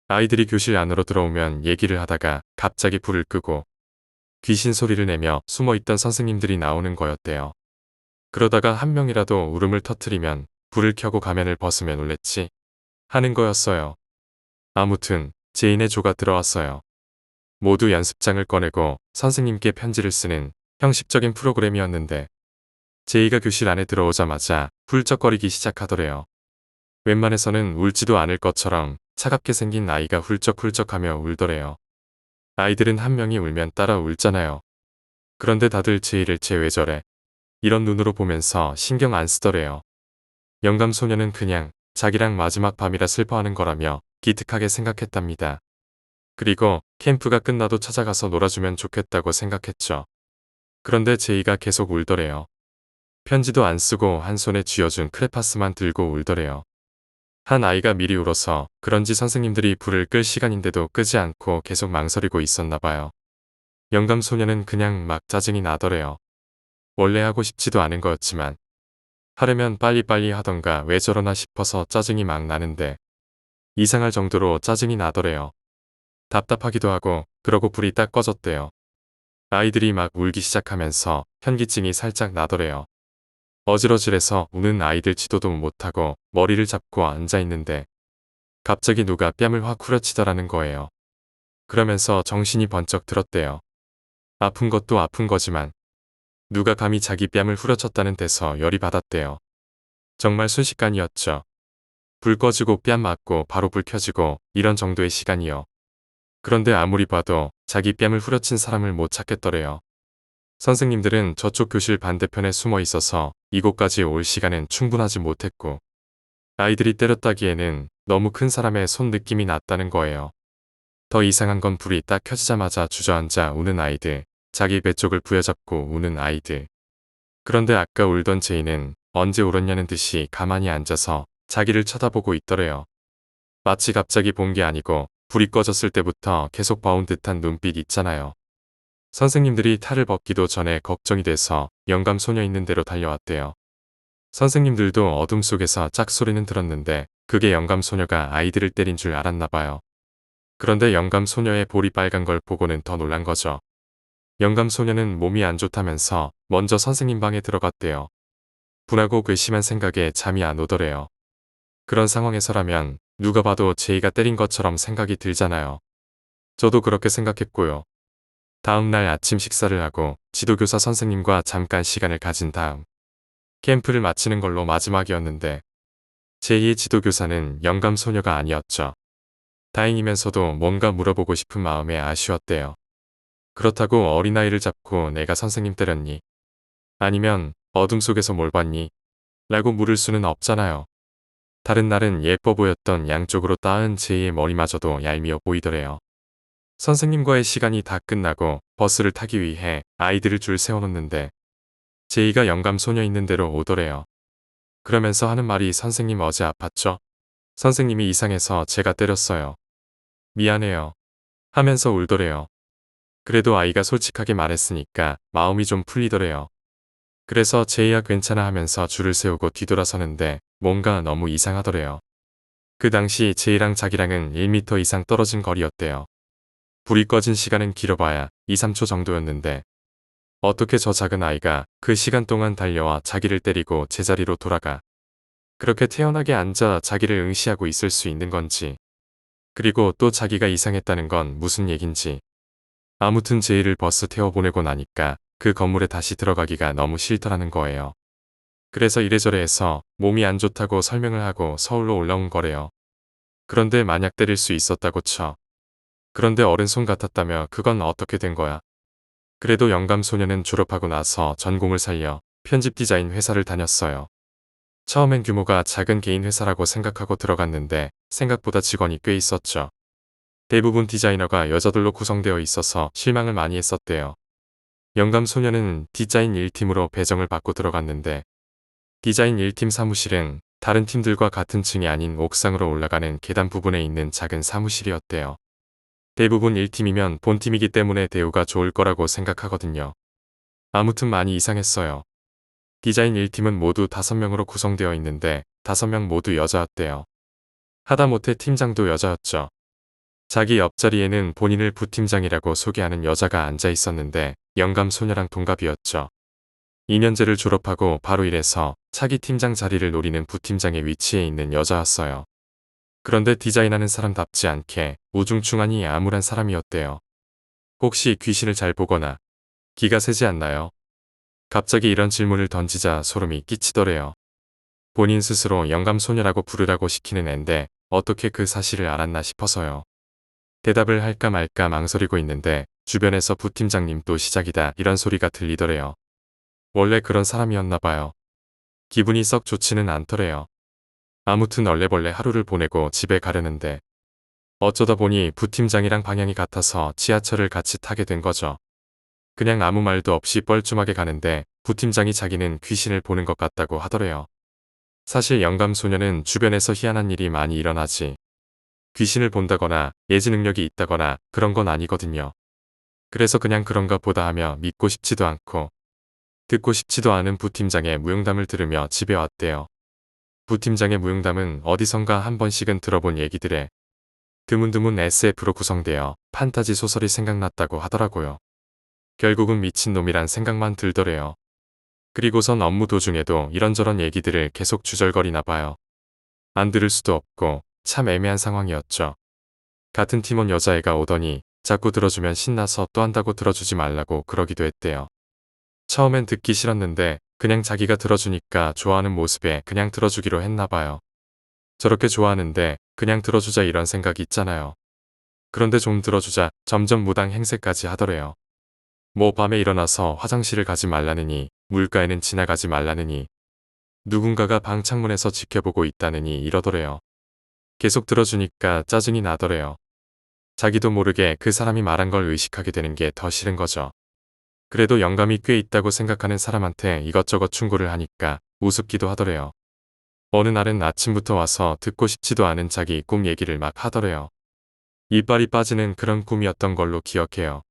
아이들이 교실 안으로 들어오면 얘기를 하다가 갑자기 불을 끄고 귀신 소리를 내며 숨어있던 선생님들이 나오는 거였대요. 그러다가 한 명이라도 울음을 터뜨리면 불을 켜고 가면을 벗으면 놀랬지 하는 거였어요. 아무튼 제인의 조가 들어왔어요. 모두 연습장을 꺼내고 선생님께 편지를 쓰는 형식적인 프로그램이었는데 제이가 교실 안에 들어오자마자 훌쩍거리기 시작하더래요. 웬만해서는 울지도 않을 것처럼 차갑게 생긴 아이가 훌쩍훌쩍하며 울더래요. 아이들은 한 명이 울면 따라 울잖아요. 그런데 다들 제이를 쟤 왜 저래? 이런 눈으로 보면서 신경 안 쓰더래요. 영감소녀는 그냥 자기랑 마지막 밤이라 슬퍼하는 거라며 기특하게 생각했답니다. 그리고 캠프가 끝나도 찾아가서 놀아주면 좋겠다고 생각했죠. 그런데 제이가 계속 울더래요. 편지도 안 쓰고 한 손에 쥐어준 크레파스만 들고 울더래요. 한 아이가 미리 울어서 그런지 선생님들이 불을 끌 시간인데도 끄지 않고 계속 망설이고 있었나 봐요. 영감소녀는 그냥 막 짜증이 나더래요. 원래 하고 싶지도 않은 거였지만 하려면 빨리빨리 하던가 왜 저러나 싶어서 짜증이 막 나는데 이상할 정도로 짜증이 나더래요. 답답하기도 하고 그러고 불이 딱 꺼졌대요. 아이들이 막 울기 시작하면서 현기증이 살짝 나더래요. 어질어질해서 우는 아이들 지도도 못하고 머리를 잡고 앉아있는데 갑자기 누가 뺨을 확 후려치더라는 거예요. 그러면서 정신이 번쩍 들었대요. 아픈 것도 아픈 거지만 누가 감히 자기 뺨을 후려쳤다는 데서 열이 받았대요. 정말 순식간이었죠. 불 꺼지고 뺨 맞고 바로 불 켜지고 이런 정도의 시간이요. 그런데 아무리 봐도 자기 뺨을 후려친 사람을 못 찾겠더래요. 선생님들은 저쪽 교실 반대편에 숨어 있어서 이곳까지 올 시간은 충분하지 못했고 아이들이 때렸다기에는 너무 큰 사람의 손 느낌이 났다는 거예요. 더 이상한 건 불이 딱 켜지자마자 주저앉아 우는 아이들, 자기 배 쪽을 부여잡고 우는 아이들. 그런데 아까 울던 제이는 언제 울었냐는 듯이 가만히 앉아서 자기를 쳐다보고 있더래요. 마치 갑자기 본 게 아니고 불이 꺼졌을 때부터 계속 봐온 듯한 눈빛 있잖아요. 선생님들이 탈을 벗기도 전에 걱정이 돼서 영감 소녀 있는 대로 달려왔대요. 선생님들도 어둠 속에서 짝소리는 들었는데 그게 영감 소녀가 아이들을 때린 줄 알았나 봐요. 그런데 영감 소녀의 볼이 빨간 걸 보고는 더 놀란 거죠. 영감 소녀는 몸이 안 좋다면서 먼저 선생님 방에 들어갔대요. 분하고 괘씸한 생각에 잠이 안 오더래요. 그런 상황에서라면 누가 봐도 제이가 때린 것처럼 생각이 들잖아요. 저도 그렇게 생각했고요. 다음 날 아침 식사를 하고 지도교사 선생님과 잠깐 시간을 가진 다음 캠프를 마치는 걸로 마지막이었는데 제2의 지도교사는 영감 소녀가 아니었죠. 다행이면서도 뭔가 물어보고 싶은 마음에 아쉬웠대요. 그렇다고 어린아이를 잡고 내가 선생님 때렸니? 아니면 어둠 속에서 뭘 봤니? 라고 물을 수는 없잖아요. 다른 날은 예뻐 보였던 양쪽으로 따은 제이의 머리마저도 얄미워 보이더래요. 선생님과의 시간이 다 끝나고 버스를 타기 위해 아이들을 줄 세워놓는데 제이가 영감 소녀 있는 대로 오더래요. 그러면서 하는 말이 선생님 어제 아팠죠? 선생님이 이상해서 제가 때렸어요. 미안해요. 하면서 울더래요. 그래도 아이가 솔직하게 말했으니까 마음이 좀 풀리더래요. 그래서 제이야 괜찮아 하면서 줄을 세우고 뒤돌아서는데 뭔가 너무 이상하더래요. 그 당시 제이랑 자기랑은 1m 이상 떨어진 거리였대요. 불이 꺼진 시간은 길어봐야 2, 3초 정도였는데 어떻게 저 작은 아이가 그 시간 동안 달려와 자기를 때리고 제자리로 돌아가 그렇게 태연하게 앉아 자기를 응시하고 있을 수 있는 건지 그리고 또 자기가 이상했다는 건 무슨 얘긴지 아무튼 제이를 버스 태워보내고 나니까 그 건물에 다시 들어가기가 너무 싫더라는 거예요. 그래서 이래저래 해서 몸이 안 좋다고 설명을 하고 서울로 올라온 거래요. 그런데 만약 때릴 수 있었다고 쳐. 그런데 어른 손 같았다며 그건 어떻게 된 거야? 그래도 영감 소녀는 졸업하고 나서 전공을 살려 편집 디자인 회사를 다녔어요. 처음엔 규모가 작은 개인 회사라고 생각하고 들어갔는데 생각보다 직원이 꽤 있었죠. 대부분 디자이너가 여자들로 구성되어 있어서 실망을 많이 했었대요. 영감 소녀는 디자인 1팀으로 배정을 받고 들어갔는데 디자인 1팀 사무실은 다른 팀들과 같은 층이 아닌 옥상으로 올라가는 계단 부분에 있는 작은 사무실이었대요. 대부분 1팀이면 본팀이기 때문에 대우가 좋을 거라고 생각하거든요. 아무튼 많이 이상했어요. 디자인 1팀은 모두 5명으로 구성되어 있는데 5명 모두 여자였대요. 하다못해 팀장도 여자였죠. 자기 옆자리에는 본인을 부팀장이라고 소개하는 여자가 앉아 있었는데 영감 소녀랑 동갑이었죠. 2년제를 졸업하고 바로 일해서 차기 팀장 자리를 노리는 부팀장의 위치에 있는 여자였어요. 그런데 디자인하는 사람답지 않게 우중충하니 암울한 사람이었대요. 혹시 귀신을 잘 보거나 기가 세지 않나요? 갑자기 이런 질문을 던지자 소름이 끼치더래요. 본인 스스로 영감소녀라고 부르라고 시키는 앤데 어떻게 그 사실을 알았나 싶어서요. 대답을 할까 말까 망설이고 있는데 주변에서 부팀장님 또 시작이다 이런 소리가 들리더래요. 원래 그런 사람이었나 봐요. 기분이 썩 좋지는 않더래요. 아무튼 얼레벌레 하루를 보내고 집에 가려는데 어쩌다 보니 부팀장이랑 방향이 같아서 지하철을 같이 타게 된 거죠. 그냥 아무 말도 없이 뻘쭘하게 가는데 부팀장이 자기는 귀신을 보는 것 같다고 하더래요. 사실 영감소녀는 주변에서 희한한 일이 많이 일어나지 귀신을 본다거나 예지 능력이 있다거나 그런 건 아니거든요. 그래서 그냥 그런가 보다 하며 믿고 싶지도 않고 듣고 싶지도 않은 부팀장의 무용담을 들으며 집에 왔대요. 부팀장의 무용담은 어디선가 한 번씩은 들어본 얘기들에 드문드문 SF로 구성되어 판타지 소설이 생각났다고 하더라고요. 결국은 미친놈이란 생각만 들더래요. 그리고선 업무 도중에도 이런저런 얘기들을 계속 주절거리나 봐요. 안 들을 수도 없고 참 애매한 상황이었죠. 같은 팀원 여자애가 오더니 자꾸 들어주면 신나서 또 한다고 들어주지 말라고 그러기도 했대요. 처음엔 듣기 싫었는데 그냥 자기가 들어주니까 좋아하는 모습에 그냥 들어주기로 했나 봐요. 저렇게 좋아하는데 그냥 들어주자 이런 생각이 있잖아요. 그런데 좀 들어주자 점점 무당 행세까지 하더래요. 뭐 밤에 일어나서 화장실을 가지 말라느니 물가에는 지나가지 말라느니 누군가가 방 창문에서 지켜보고 있다느니 이러더래요. 계속 들어주니까 짜증이 나더래요. 자기도 모르게 그 사람이 말한 걸 의식하게 되는 게 더 싫은 거죠. 그래도 영감이 꽤 있다고 생각하는 사람한테 이것저것 충고를 하니까 우습기도 하더래요. 어느 날은 아침부터 와서 듣고 싶지도 않은 자기 꿈 얘기를 막 하더래요. 이빨이 빠지는 그런 꿈이었던 걸로 기억해요.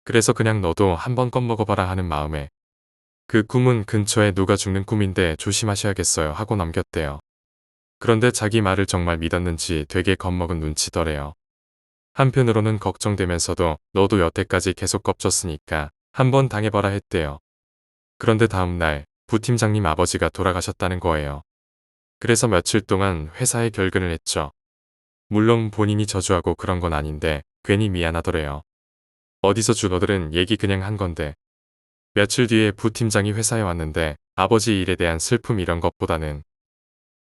그래서 그냥 너도 한번 껌먹어봐라 하는 마음에 그 꿈은 근처에 누가 죽는 꿈인데 조심하셔야겠어요 하고 넘겼대요. 그런데 자기 말을 정말 믿었는지 되게 겁먹은 눈치더래요. 한편으로는 걱정되면서도 너도 여태까지 계속 겁줬으니까 한번 당해봐라 했대요. 그런데 다음날 부팀장님 아버지가 돌아가셨다는 거예요. 그래서 며칠 동안 회사에 결근을 했죠. 물론 본인이 저주하고 그런 건 아닌데 괜히 미안하더래요. 어디서 주너들은 얘기 그냥 한 건데. 며칠 뒤에 부팀장이 회사에 왔는데 아버지 일에 대한 슬픔 이런 것보다는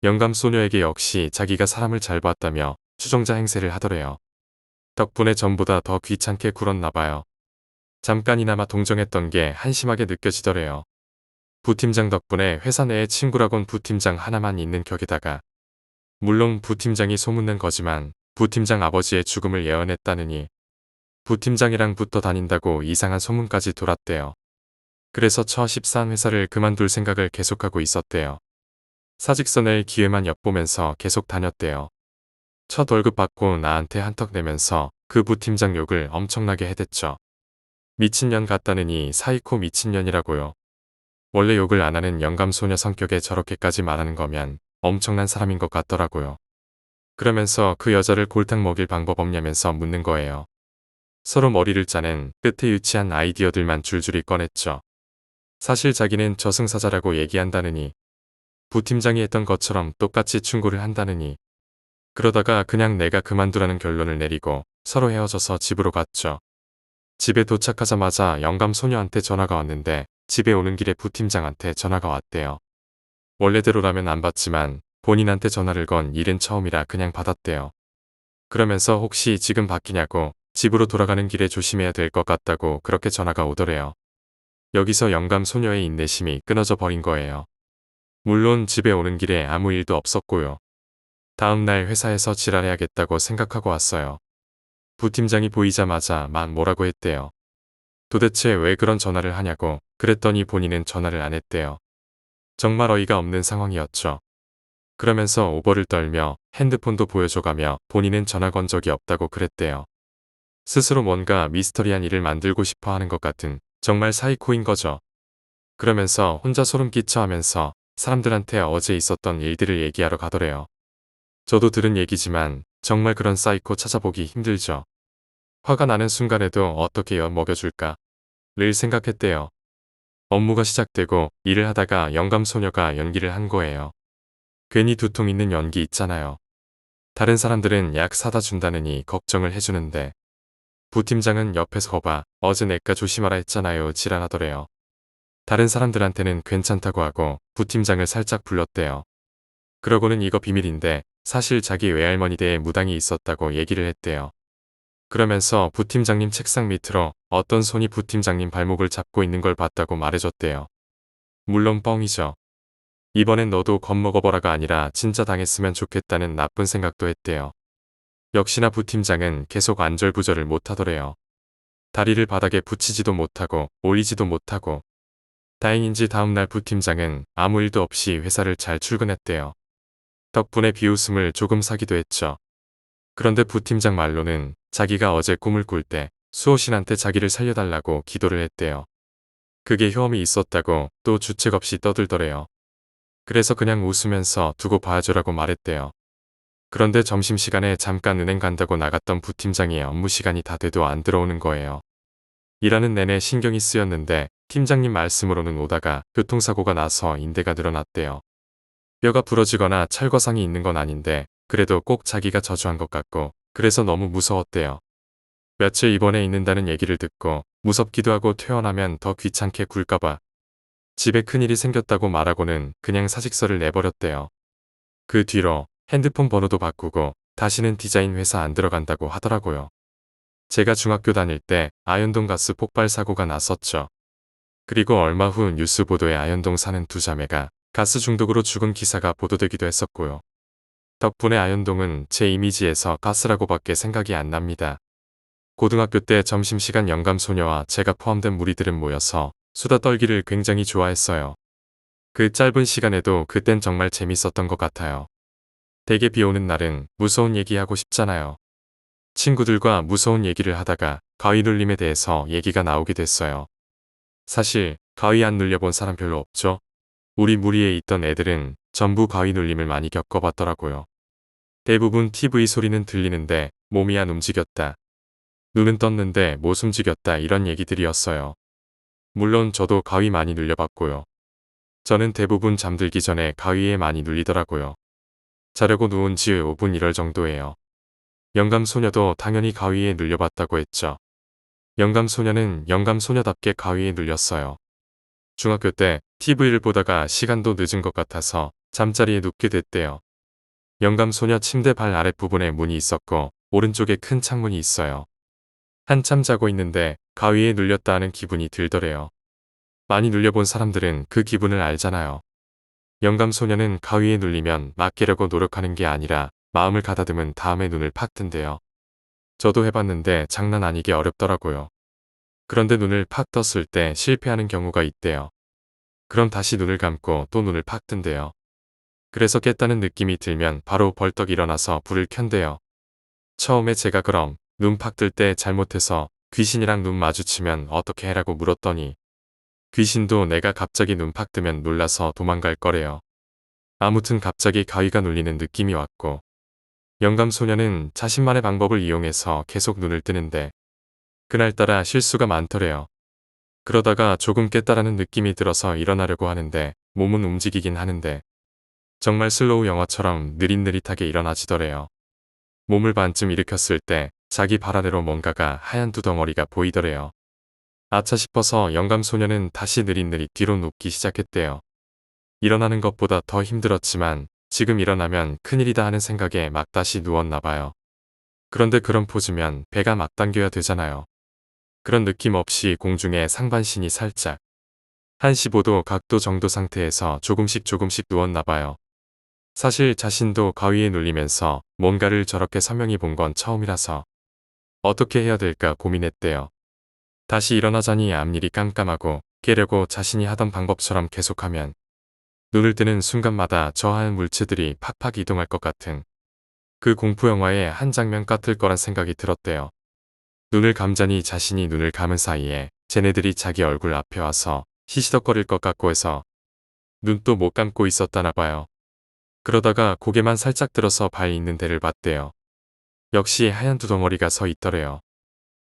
영감소녀에게 역시 자기가 사람을 잘 봤다며 추종자 행세를 하더래요. 덕분에 전보다 더 귀찮게 굴었나 봐요. 잠깐이나마 동정했던 게 한심하게 느껴지더래요. 부팀장 덕분에 회사 내에 친구라곤 부팀장 하나만 있는 격에다가 물론 부팀장이 소문낸 거지만 부팀장 아버지의 죽음을 예언했다느니 부팀장이랑 붙어 다닌다고 이상한 소문까지 돌았대요. 그래서 처 14한 회사를 그만둘 생각을 계속하고 있었대요. 사직서 낼 기회만 엿보면서 계속 다녔대요. 첫 월급 받고 나한테 한턱 내면서 그 부팀장 욕을 엄청나게 해댔죠. 미친년 같다느니 사이코 미친년이라고요. 원래 욕을 안 하는 영감소녀 성격에 저렇게까지 말하는 거면 엄청난 사람인 것 같더라고요. 그러면서 그 여자를 골탕 먹일 방법 없냐면서 묻는 거예요. 서로 머리를 짜낸 끝에 유치한 아이디어들만 줄줄이 꺼냈죠. 사실 자기는 저승사자라고 얘기한다느니 부팀장이 했던 것처럼 똑같이 충고를 한다느니 그러다가 그냥 내가 그만두라는 결론을 내리고 서로 헤어져서 집으로 갔죠. 집에 도착하자마자 영감소녀한테 전화가 왔는데 집에 오는 길에 부팀장한테 전화가 왔대요. 원래대로라면 안 받지만 본인한테 전화를 건 일은 처음이라 그냥 받았대요. 그러면서 혹시 지금 바뀌냐고 집으로 돌아가는 길에 조심해야 될 것 같다고 그렇게 전화가 오더래요. 여기서 영감소녀의 인내심이 끊어져 버린 거예요. 물론 집에 오는 길에 아무 일도 없었고요. 다음날 회사에서 지랄해야겠다고 생각하고 왔어요. 부팀장이 보이자마자 막 뭐라고 했대요. 도대체 왜 그런 전화를 하냐고 그랬더니 본인은 전화를 안 했대요. 정말 어이가 없는 상황이었죠. 그러면서 오버를 떨며 핸드폰도 보여줘가며 본인은 전화 건 적이 없다고 그랬대요. 스스로 뭔가 미스터리한 일을 만들고 싶어 하는 것 같은 정말 사이코인 거죠. 그러면서 혼자 소름 끼쳐 하면서 사람들한테 어제 있었던 일들을 얘기하러 가더래요. 저도 들은 얘기지만 정말 그런 사이코 찾아보기 힘들죠. 화가 나는 순간에도 어떻게 엿먹여줄까 를 생각했대요. 업무가 시작되고 일을 하다가 영감소녀가 연기를 한 거예요. 괜히 두통 있는 연기 있잖아요. 다른 사람들은 약 사다 준다느니 걱정을 해주는데 부팀장은 옆에서 거봐 어제 내가 조심하라 했잖아요 지랄하더래요. 다른 사람들한테는 괜찮다고 하고 부팀장을 살짝 불렀대요. 그러고는 이거 비밀인데 사실 자기 외할머니 댁에 무당이 있었다고 얘기를 했대요. 그러면서 부팀장님 책상 밑으로 어떤 손이 부팀장님 발목을 잡고 있는 걸 봤다고 말해줬대요. 물론 뻥이죠. 이번엔 너도 겁먹어보라가 아니라 진짜 당했으면 좋겠다는 나쁜 생각도 했대요. 역시나 부팀장은 계속 안절부절을 못하더래요. 다리를 바닥에 붙이지도 못하고 올리지도 못하고. 다행인지 다음날 부팀장은 아무 일도 없이 회사를 잘 출근했대요. 덕분에 비웃음을 조금 사기도 했죠. 그런데 부팀장 말로는 자기가 어제 꿈을 꿀 때 수호신한테 자기를 살려달라고 기도를 했대요. 그게 효험이 있었다고 또 주책 없이 떠들더래요. 그래서 그냥 웃으면서 두고 봐줘라고 말했대요. 그런데 점심시간에 잠깐 은행 간다고 나갔던 부팀장이 업무 시간이 다 돼도 안 들어오는 거예요. 일하는 내내 신경이 쓰였는데 팀장님 말씀으로는 오다가 교통사고가 나서 인대가 늘어났대요. 뼈가 부러지거나 철거상이 있는 건 아닌데 그래도 꼭 자기가 저주한 것 같고 그래서 너무 무서웠대요. 며칠 입원해 있는다는 얘기를 듣고 무섭기도 하고 퇴원하면 더 귀찮게 굴까봐 집에 큰일이 생겼다고 말하고는 그냥 사직서를 내버렸대요. 그 뒤로 핸드폰 번호도 바꾸고 다시는 디자인 회사 안 들어간다고 하더라고요. 제가 중학교 다닐 때 아현동 가스 폭발 사고가 났었죠. 그리고 얼마 후 뉴스 보도에 아현동 사는 두 자매가 가스 중독으로 죽은 기사가 보도되기도 했었고요. 덕분에 아현동은 제 이미지에서 가스라고밖에 생각이 안 납니다. 고등학교 때 점심시간 영감소녀와 제가 포함된 무리들은 모여서 수다 떨기를 굉장히 좋아했어요. 그 짧은 시간에도 그땐 정말 재밌었던 것 같아요. 대개 비 오는 날은 무서운 얘기하고 싶잖아요. 친구들과 무서운 얘기를 하다가 가위 눌림에 대해서 얘기가 나오게 됐어요. 사실 가위 안 눌려본 사람 별로 없죠? 우리 무리에 있던 애들은 전부 가위 눌림을 많이 겪어봤더라고요. 대부분 TV 소리는 들리는데 몸이 안 움직였다. 눈은 떴는데 못 움직였다 이런 얘기들이었어요. 물론 저도 가위 많이 눌려봤고요. 저는 대부분 잠들기 전에 가위에 많이 눌리더라고요. 자려고 누운 지 5분 이럴 정도예요. 영감소녀도 당연히 가위에 눌려봤다고 했죠. 영감소녀는 영감소녀답게 가위에 눌렸어요. 중학교 때 TV를 보다가 시간도 늦은 것 같아서 잠자리에 눕게 됐대요. 영감소녀 침대 발 아랫부분에 문이 있었고 오른쪽에 큰 창문이 있어요. 한참 자고 있는데 가위에 눌렸다 하는 기분이 들더래요. 많이 눌려본 사람들은 그 기분을 알잖아요. 영감소녀는 가위에 눌리면 막 깨려고 노력하는 게 아니라 마음을 가다듬은 다음에 눈을 팍 뜬대요. 저도 해봤는데 장난 아니게 어렵더라고요. 그런데 눈을 팍 떴을 때 실패하는 경우가 있대요. 그럼 다시 눈을 감고 또 눈을 팍 뜬대요. 그래서 깼다는 느낌이 들면 바로 벌떡 일어나서 불을 켠대요. 처음에 제가 그럼 눈 팍 뜰 때 잘못해서 귀신이랑 눈 마주치면 어떻게 해라고 물었더니 귀신도 내가 갑자기 눈 팍 뜨면 놀라서 도망갈 거래요. 아무튼 갑자기 가위가 눌리는 느낌이 왔고 영감소녀는 자신만의 방법을 이용해서 계속 눈을 뜨는데 그날따라 실수가 많더래요. 그러다가 조금 깼다라는 느낌이 들어서 일어나려고 하는데 몸은 움직이긴 하는데 정말 슬로우 영화처럼 느릿느릿하게 일어나지더래요. 몸을 반쯤 일으켰을 때 자기 발 아래로 뭔가가 하얀 두 덩어리가 보이더래요. 아차 싶어서 영감소녀는 다시 느릿느릿 뒤로 눕기 시작했대요. 일어나는 것보다 더 힘들었지만 지금 일어나면 큰일이다 하는 생각에 막 다시 누웠나 봐요. 그런데 그런 포즈면 배가 막 당겨야 되잖아요. 그런 느낌 없이 공중에 상반신이 살짝 한 15도 각도 정도 상태에서 조금씩 누웠나 봐요. 사실 자신도 가위에 눌리면서 뭔가를 저렇게 선명히 본 건 처음이라서 어떻게 해야 될까 고민했대요. 다시 일어나자니 앞일이 깜깜하고 깨려고 자신이 하던 방법처럼 계속하면 눈을 뜨는 순간마다 저 하얀 물체들이 팍팍 이동할 것 같은 그 공포영화의 한 장면 같을 거란 생각이 들었대요. 눈을 감자니 자신이 눈을 감은 사이에 쟤네들이 자기 얼굴 앞에 와서 시시덕거릴 것 같고 해서 눈도 못 감고 있었다나 봐요. 그러다가 고개만 살짝 들어서 발 있는 데를 봤대요. 역시 하얀 두 덩어리가 서 있더래요.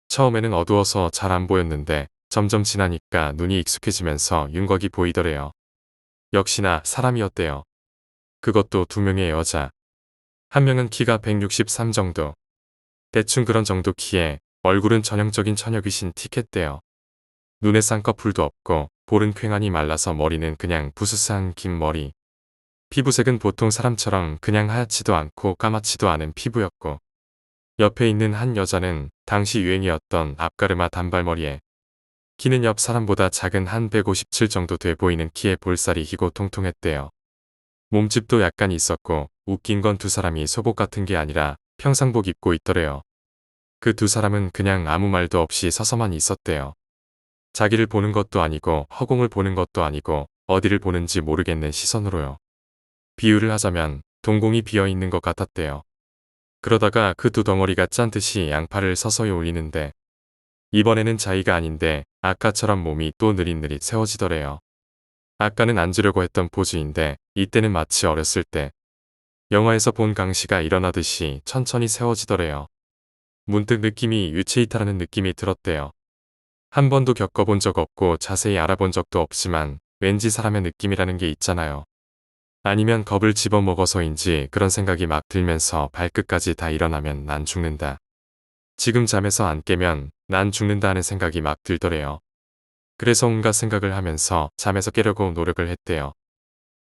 처음에는 어두워서 잘 안 보였는데 점점 지나니까 눈이 익숙해지면서 윤곽이 보이더래요. 역시나 사람이었대요. 그것도 두 명의 여자. 한 명은 키가 163 정도. 대충 그런 정도 키에 얼굴은 전형적인 처녀귀신 틱했대요. 눈에 쌍꺼풀도 없고 볼은 퀭하니 말라서 머리는 그냥 부스스한 긴 머리. 피부색은 보통 사람처럼 그냥 하얗지도 않고 까맣지도 않은 피부였고 옆에 있는 한 여자는 당시 유행이었던 앞가르마 단발머리에 키는 옆 사람보다 작은 한 157 정도 돼 보이는 키에 볼살이 희고 통통했대요. 몸집도 약간 있었고 웃긴 건 두 사람이 소복 같은 게 아니라 평상복 입고 있더래요. 그 두 사람은 그냥 아무 말도 없이 서서만 있었대요. 자기를 보는 것도 아니고 허공을 보는 것도 아니고 어디를 보는지 모르겠는 시선으로요. 비유를 하자면 동공이 비어있는 것 같았대요. 그러다가 그 두 덩어리가 짠 듯이 양팔을 서서히 올리는데 이번에는 자기가 아닌데 아까처럼 몸이 또 느릿느릿 세워지더래요. 아까는 앉으려고 했던 포즈인데 이때는 마치 어렸을 때 영화에서 본 강씨가 일어나듯이 천천히 세워지더래요. 문득 느낌이 유체이탈하는 느낌이 들었대요. 한 번도 겪어본 적 없고 자세히 알아본 적도 없지만 왠지 사람의 느낌이라는 게 있잖아요. 아니면 겁을 집어먹어서인지 그런 생각이 막 들면서 발끝까지 다 일어나면 난 죽는다. 지금 잠에서 안 깨면 난 죽는다 하는 생각이 막 들더래요. 그래서 온갖 생각을 하면서 잠에서 깨려고 노력을 했대요.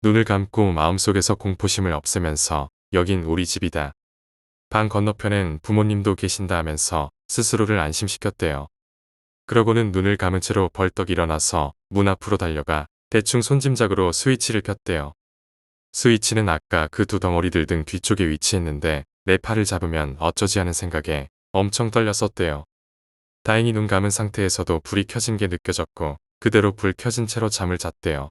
눈을 감고 마음속에서 공포심을 없애면서 여긴 우리 집이다. 방 건너편엔 부모님도 계신다 하면서 스스로를 안심시켰대요. 그러고는 눈을 감은 채로 벌떡 일어나서 문 앞으로 달려가 대충 손짐작으로 스위치를 켰대요. 스위치는 아까 그 두 덩어리들 등 뒤쪽에 위치했는데 내 팔을 잡으면 어쩌지 하는 생각에 엄청 떨렸었대요. 다행히 눈 감은 상태에서도 불이 켜진 게 느껴졌고 그대로 불 켜진 채로 잠을 잤대요.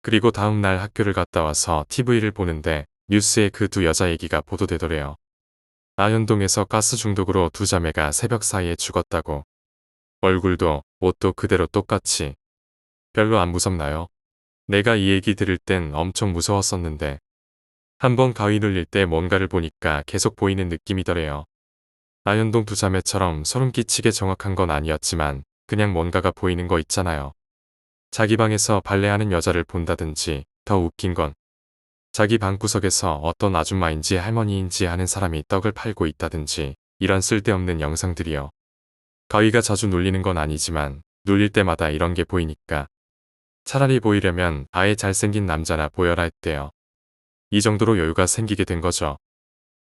그리고 다음 날 학교를 갔다 와서 TV를 보는데 뉴스에 그 두 여자 얘기가 보도되더래요. 아현동에서 가스 중독으로 두 자매가 새벽 사이에 죽었다고. 얼굴도 옷도 그대로 똑같이. 별로 안 무섭나요? 내가 이 얘기 들을 땐 엄청 무서웠었는데 한번 가위 눌릴 때 뭔가를 보니까 계속 보이는 느낌이더래요. 아현동 두 자매처럼 소름 끼치게 정확한 건 아니었지만 그냥 뭔가가 보이는 거 있잖아요. 자기 방에서 발레하는 여자를 본다든지 더 웃긴 건 자기 방구석에서 어떤 아줌마인지 할머니인지 하는 사람이 떡을 팔고 있다든지 이런 쓸데없는 영상들이요. 가위가 자주 눌리는 건 아니지만 눌릴 때마다 이런 게 보이니까 차라리 보이려면 아예 잘생긴 남자나 보여라 했대요. 이 정도로 여유가 생기게 된 거죠.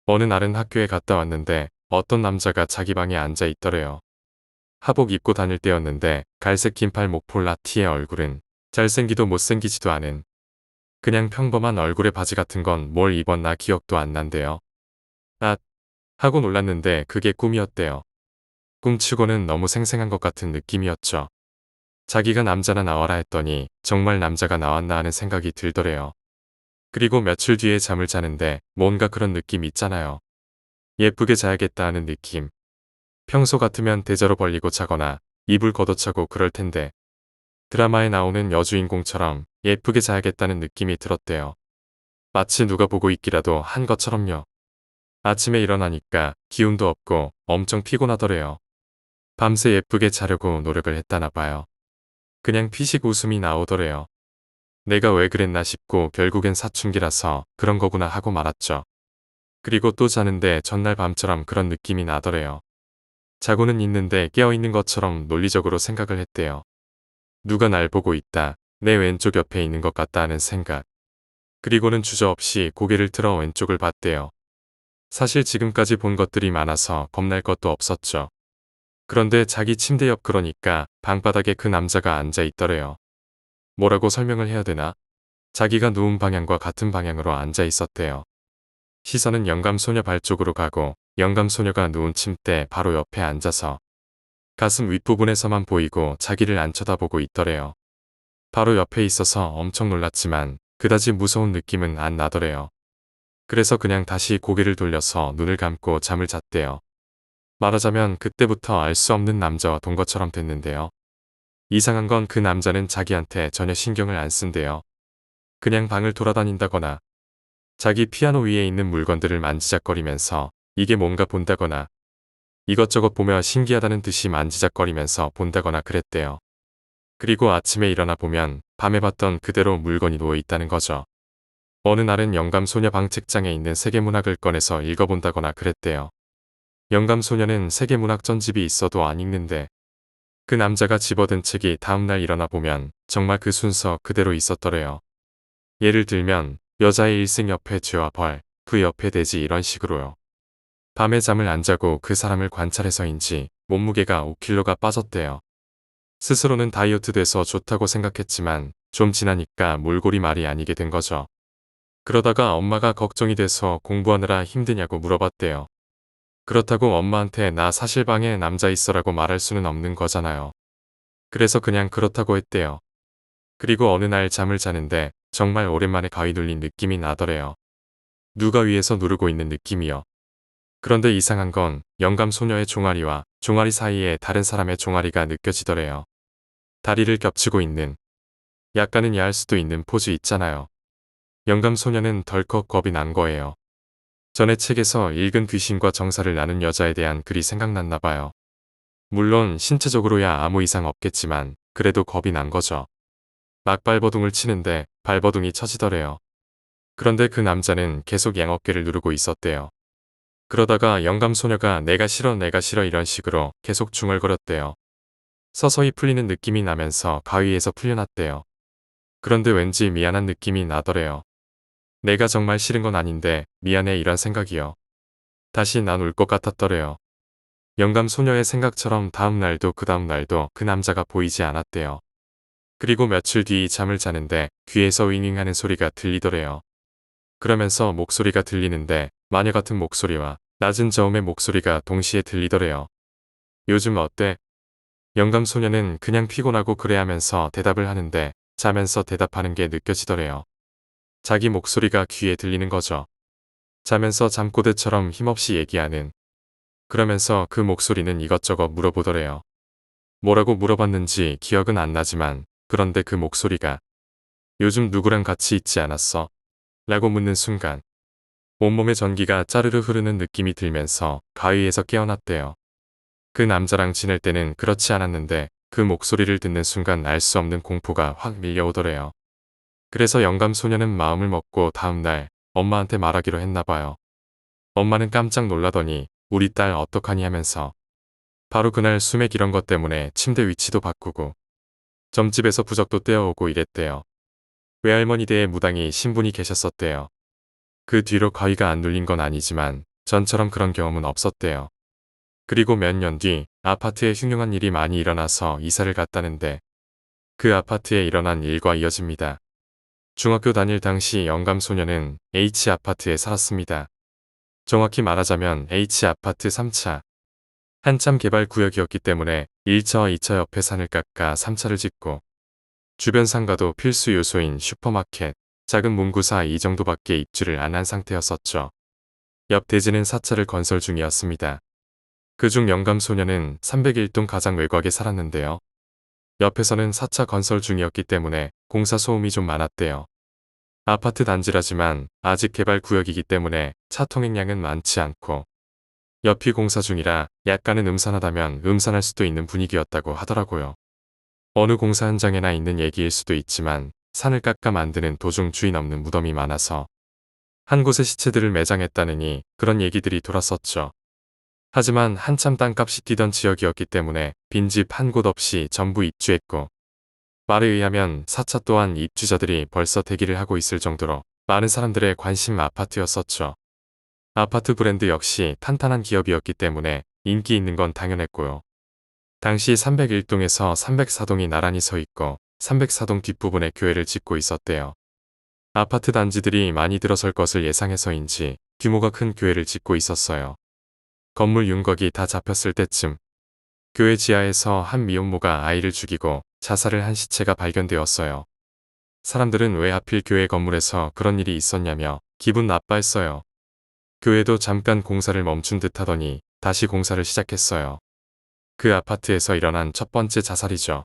어느 날은 학교에 갔다 왔는데 어떤 남자가 자기 방에 앉아 있더래요. 하복 입고 다닐 때였는데 갈색 긴팔 목폴라 티의 얼굴은 잘생기도 못생기지도 않은 그냥 평범한 얼굴의 바지 같은 건 뭘 입었나 기억도 안 난대요. 아! 하고 놀랐는데 그게 꿈이었대요. 꿈치고는 너무 생생한 것 같은 느낌이었죠. 자기가 남자나 나와라 했더니 정말 남자가 나왔나 하는 생각이 들더래요. 그리고 며칠 뒤에 잠을 자는데 뭔가 그런 느낌 있잖아요. 예쁘게 자야겠다 하는 느낌. 평소 같으면 대자로 벌리고 자거나 이불 걷어차고 그럴 텐데 드라마에 나오는 여주인공처럼 예쁘게 자야겠다는 느낌이 들었대요. 마치 누가 보고 있기라도 한 것처럼요. 아침에 일어나니까 기운도 없고 엄청 피곤하더래요. 밤새 예쁘게 자려고 노력을 했다나 봐요. 그냥 피식 웃음이 나오더래요. 내가 왜 그랬나 싶고 결국엔 사춘기라서 그런 거구나 하고 말았죠. 그리고 또 자는데 전날 밤처럼 그런 느낌이 나더래요. 자고는 있는데 깨어있는 것처럼 논리적으로 생각을 했대요. 누가 날 보고 있다. 내 왼쪽 옆에 있는 것 같다 하는 생각. 그리고는 주저없이 고개를 틀어 왼쪽을 봤대요. 사실 지금까지 본 것들이 많아서 겁날 것도 없었죠. 그런데 자기 침대 옆 그러니까 방바닥에 그 남자가 앉아 있더래요. 뭐라고 설명을 해야 되나? 자기가 누운 방향과 같은 방향으로 앉아 있었대요. 시선은 영감소녀 발 쪽으로 가고 영감소녀가 누운 침대 바로 옆에 앉아서 가슴 윗부분에서만 보이고 자기를 안 쳐다보고 있더래요. 바로 옆에 있어서 엄청 놀랐지만 그다지 무서운 느낌은 안 나더래요. 그래서 그냥 다시 고개를 돌려서 눈을 감고 잠을 잤대요. 말하자면 그때부터 알 수 없는 남자와 본 것처럼 됐는데요. 이상한 건 그 남자는 자기한테 전혀 신경을 안 쓴대요. 그냥 방을 돌아다닌다거나 자기 피아노 위에 있는 물건들을 만지작거리면서 이게 뭔가 본다거나 이것저것 보며 신기하다는 듯이 만지작거리면서 본다거나 그랬대요. 그리고 아침에 일어나 보면 밤에 봤던 그대로 물건이 누워 있다는 거죠. 어느 날은 영감소녀 방 책장에 있는 세계문학을 꺼내서 읽어본다거나 그랬대요. 영감소녀는 세계문학 전집이 있어도 안 읽는데 그 남자가 집어든 책이 다음날 일어나 보면 정말 그 순서 그대로 있었더래요. 예를 들면 여자의 일생 옆에 죄와 벌, 그 옆에 돼지 이런 식으로요. 밤에 잠을 안 자고 그 사람을 관찰해서인지 몸무게가 5kg가 빠졌대요. 스스로는 다이어트 돼서 좋다고 생각했지만 좀 지나니까 몰골이 말이 아니게 된 거죠. 그러다가 엄마가 걱정이 돼서 공부하느라 힘드냐고 물어봤대요. 그렇다고 엄마한테 나 사실 방에 남자 있어라고 말할 수는 없는 거잖아요. 그래서 그냥 그렇다고 했대요. 그리고 어느 날 잠을 자는데 정말 오랜만에 가위 눌린 느낌이 나더래요. 누가 위에서 누르고 있는 느낌이요. 그런데 이상한 건 영감 소녀의 종아리와 종아리 사이에 다른 사람의 종아리가 느껴지더래요. 다리를 겹치고 있는, 약간은 야할 수도 있는 포즈 있잖아요. 영감 소녀는 덜컥 겁이 난 거예요. 전에 책에서 읽은 귀신과 정사를 나눈 여자에 대한 글이 생각났나 봐요. 물론 신체적으로야 아무 이상 없겠지만 그래도 겁이 난 거죠. 막 발버둥을 치는데 발버둥이 쳐지더래요. 그런데 그 남자는 계속 양어깨를 누르고 있었대요. 그러다가 영감 소녀가 내가 싫어 이런 식으로 계속 중얼거렸대요. 서서히 풀리는 느낌이 나면서 가위에서 풀려났대요. 그런데 왠지 미안한 느낌이 나더래요. 내가 정말 싫은 건 아닌데 미안해 이런 생각이요. 다시 난 울 것 같았더래요. 영감 소녀의 생각처럼 다음 날도 그 다음 날도 그 남자가 보이지 않았대요. 그리고 며칠 뒤 잠을 자는데 귀에서 윙윙하는 소리가 들리더래요. 그러면서 목소리가 들리는데 마녀 같은 목소리와 낮은 저음의 목소리가 동시에 들리더래요. 요즘 어때? 영감 소녀는 그냥 피곤하고 그래 하면서 대답을 하는데 자면서 대답하는 게 느껴지더래요. 자기 목소리가 귀에 들리는 거죠. 자면서 잠꼬대처럼 힘없이 얘기하는. 그러면서 그 목소리는 이것저것 물어보더래요. 뭐라고 물어봤는지 기억은 안 나지만 그런데 그 목소리가 요즘 누구랑 같이 있지 않았어? 라고 묻는 순간 온몸의 전기가 짜르르 흐르는 느낌이 들면서 가위에서 깨어났대요. 그 남자랑 지낼 때는 그렇지 않았는데 그 목소리를 듣는 순간 알 수 없는 공포가 확 밀려오더래요. 그래서 영감 소녀는 마음을 먹고 다음날 엄마한테 말하기로 했나 봐요. 엄마는 깜짝 놀라더니 우리 딸 어떡하니 하면서 바로 그날 수맥 이런 것 때문에 침대 위치도 바꾸고 점집에서 부적도 떼어오고 이랬대요. 외할머니 댁에 무당이 신분이 계셨었대요. 그 뒤로 가위가 안 눌린 건 아니지만 전처럼 그런 경험은 없었대요. 그리고 몇 년 뒤 아파트에 흉흉한 일이 많이 일어나서 이사를 갔다는데 그 아파트에 일어난 일과 이어집니다. 중학교 다닐 당시 영감 소녀는 H아파트에 살았습니다. 정확히 말하자면 H아파트 3차. 한참 개발 구역이었기 때문에 1차와 2차 옆에 산을 깎아 3차를 짓고 주변 상가도 필수 요소인 슈퍼마켓, 작은 문구사 이 정도밖에 입주를 안 한 상태였었죠. 옆 대지는 4차를 건설 중이었습니다. 그중 영감 소녀는 301동 가장 외곽에 살았는데요. 옆에서는 4차 건설 중이었기 때문에 공사 소음이 좀 많았대요. 아파트 단지라지만 아직 개발 구역이기 때문에 차 통행량은 많지 않고 옆이 공사 중이라 약간은 음산하다면 음산할 수도 있는 분위기였다고 하더라고요. 어느 공사 현장에나 있는 얘기일 수도 있지만 산을 깎아 만드는 도중 주인 없는 무덤이 많아서 한 곳에 시체들을 매장했다느니 그런 얘기들이 돌았었죠. 하지만 한참 땅값이 뛰던 지역이었기 때문에 빈집 한 곳 없이 전부 입주했고 말에 의하면 4차 또한 입주자들이 벌써 대기를 하고 있을 정도로 많은 사람들의 관심 아파트였었죠. 아파트 브랜드 역시 탄탄한 기업이었기 때문에 인기 있는 건 당연했고요. 당시 301동에서 304동이 나란히 서 있고 304동 뒷부분에 교회를 짓고 있었대요. 아파트 단지들이 많이 들어설 것을 예상해서인지 규모가 큰 교회를 짓고 있었어요. 건물 윤곽이 다 잡혔을 때쯤 교회 지하에서 한 미혼모가 아이를 죽이고 자살을 한 시체가 발견되었어요. 사람들은 왜 하필 교회 건물에서 그런 일이 있었냐며 기분 나빠했어요. 교회도 잠깐 공사를 멈춘 듯 하더니 다시 공사를 시작했어요. 그 아파트에서 일어난 첫 번째 자살이죠.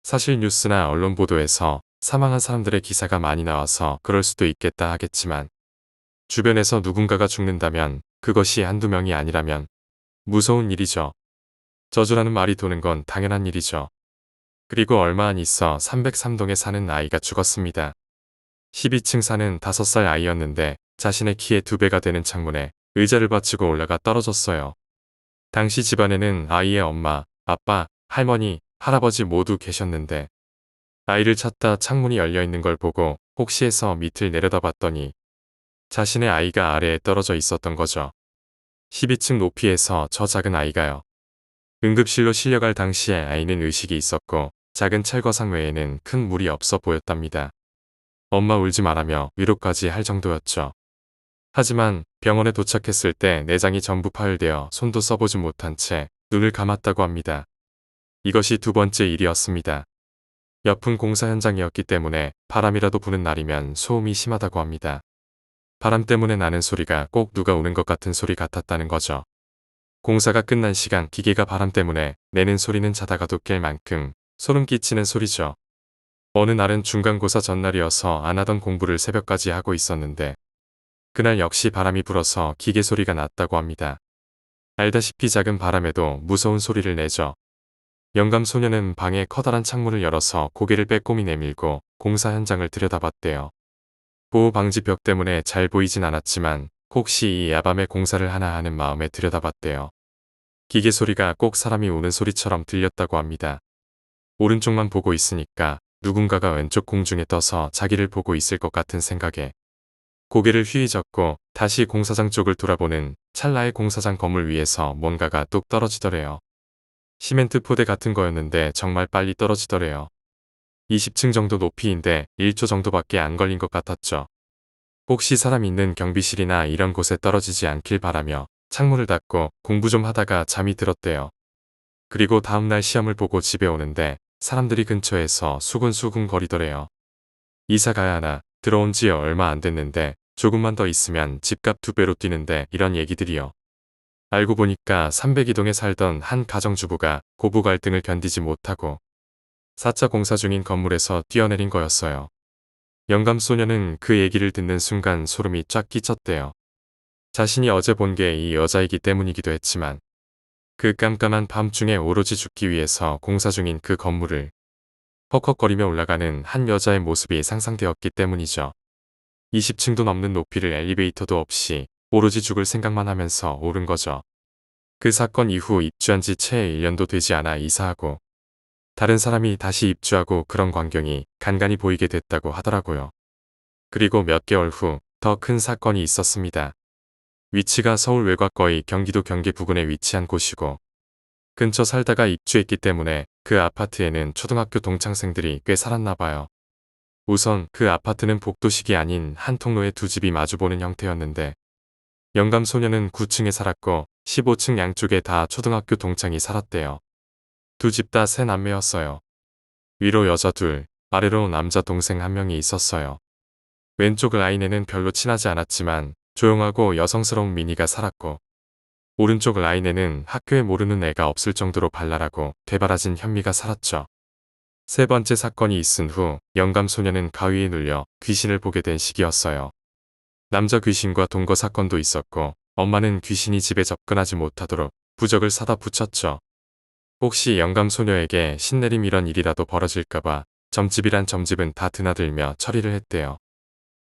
사실 뉴스나 언론 보도에서 사망한 사람들의 기사가 많이 나와서 그럴 수도 있겠다 하겠지만 주변에서 누군가가 죽는다면 그것이 한두 명이 아니라면 무서운 일이죠. 저주라는 말이 도는 건 당연한 일이죠. 그리고 얼마 안 있어 303동에 사는 아이가 죽었습니다. 12층 사는 5살 아이였는데 자신의 키의 2배가 되는 창문에 의자를 받치고 올라가 떨어졌어요. 당시 집안에는 아이의 엄마, 아빠, 할머니, 할아버지 모두 계셨는데 아이를 찾다 창문이 열려 있는 걸 보고 혹시 해서 밑을 내려다봤더니 자신의 아이가 아래에 떨어져 있었던 거죠. 12층 높이에서 저 작은 아이가요. 응급실로 실려갈 당시에 아이는 의식이 있었고 작은 찰거상 외에는 큰 물이 없어 보였답니다. 엄마 울지 말라며 위로까지 할 정도였죠. 하지만 병원에 도착했을 때 내장이 전부 파열되어 손도 써보지 못한 채 눈을 감았다고 합니다. 이것이 두 번째 일이었습니다. 옆은 공사 현장이었기 때문에 바람이라도 부는 날이면 소음이 심하다고 합니다. 바람 때문에 나는 소리가 꼭 누가 우는 것 같은 소리 같았다는 거죠. 공사가 끝난 시간 기계가 바람 때문에 내는 소리는 자다가도 깰 만큼 소름 끼치는 소리죠. 어느 날은 중간고사 전날이어서 안 하던 공부를 새벽까지 하고 있었는데 그날 역시 바람이 불어서 기계 소리가 났다고 합니다. 알다시피 작은 바람에도 무서운 소리를 내죠. 영감 소녀는 방에 커다란 창문을 열어서 고개를 빼꼼히 내밀고 공사 현장을 들여다봤대요. 보호 방지 벽 때문에 잘 보이진 않았지만 혹시 이 야밤에 공사를 하나 하는 마음에 들여다봤대요. 기계 소리가 꼭 사람이 우는 소리처럼 들렸다고 합니다. 오른쪽만 보고 있으니까 누군가가 왼쪽 공중에 떠서 자기를 보고 있을 것 같은 생각에 고개를 휘 젓고 다시 공사장 쪽을 돌아보는 찰나에 공사장 건물 위에서 뭔가가 뚝 떨어지더래요. 시멘트 포대 같은 거였는데 정말 빨리 떨어지더래요. 20층 정도 높이인데 1초 정도밖에 안 걸린 것 같았죠. 혹시 사람 있는 경비실이나 이런 곳에 떨어지지 않길 바라며 창문을 닫고 공부 좀 하다가 잠이 들었대요. 그리고 다음날 시험을 보고 집에 오는데 사람들이 근처에서 수근수근 거리더래요. 이사 가야 하나, 들어온 지 얼마 안 됐는데 조금만 더 있으면 집값 2배로 뛰는데 이런 얘기들이요. 알고 보니까 302동에 살던 한 가정주부가 고부 갈등을 견디지 못하고 4차 공사 중인 건물에서 뛰어내린 거였어요. 영감 소녀는 그 얘기를 듣는 순간 소름이 쫙 끼쳤대요. 자신이 어제 본 게 이 여자이기 때문이기도 했지만 그 깜깜한 밤중에 오로지 죽기 위해서 공사 중인 그 건물을 헉헉거리며 올라가는 한 여자의 모습이 상상되었기 때문이죠. 20층도 넘는 높이를 엘리베이터도 없이 오로지 죽을 생각만 하면서 오른 거죠. 그 사건 이후 입주한 지 채 1년도 되지 않아 이사하고 다른 사람이 다시 입주하고 그런 광경이 간간히 보이게 됐다고 하더라고요. 그리고 몇 개월 후 더 큰 사건이 있었습니다. 위치가 서울 외곽거의 경기도 경계 부근에 위치한 곳이고 근처 살다가 입주했기 때문에 그 아파트에는 초등학교 동창생들이 꽤 살았나 봐요. 우선 그 아파트는 복도식이 아닌 한 통로에 두 집이 마주보는 형태였는데 영감 소녀는 9층에 살았고 15층 양쪽에 다 초등학교 동창이 살았대요. 두 집 다 새 남매였어요. 위로 여자 둘, 아래로 남자 동생 한 명이 있었어요. 왼쪽 라인에는 별로 친하지 않았지만 조용하고 여성스러운 미니가 살았고 오른쪽 라인에는 학교에 모르는 애가 없을 정도로 발랄하고 되바라진 현미가 살았죠. 세 번째 사건이 있은 후 영감 소녀는 가위에 눌려 귀신을 보게 된 시기였어요. 남자 귀신과 동거 사건도 있었고 엄마는 귀신이 집에 접근하지 못하도록 부적을 사다 붙였죠. 혹시 영감 소녀에게 신내림 이런 일이라도 벌어질까봐 점집이란 점집은 다 드나들며 처리를 했대요.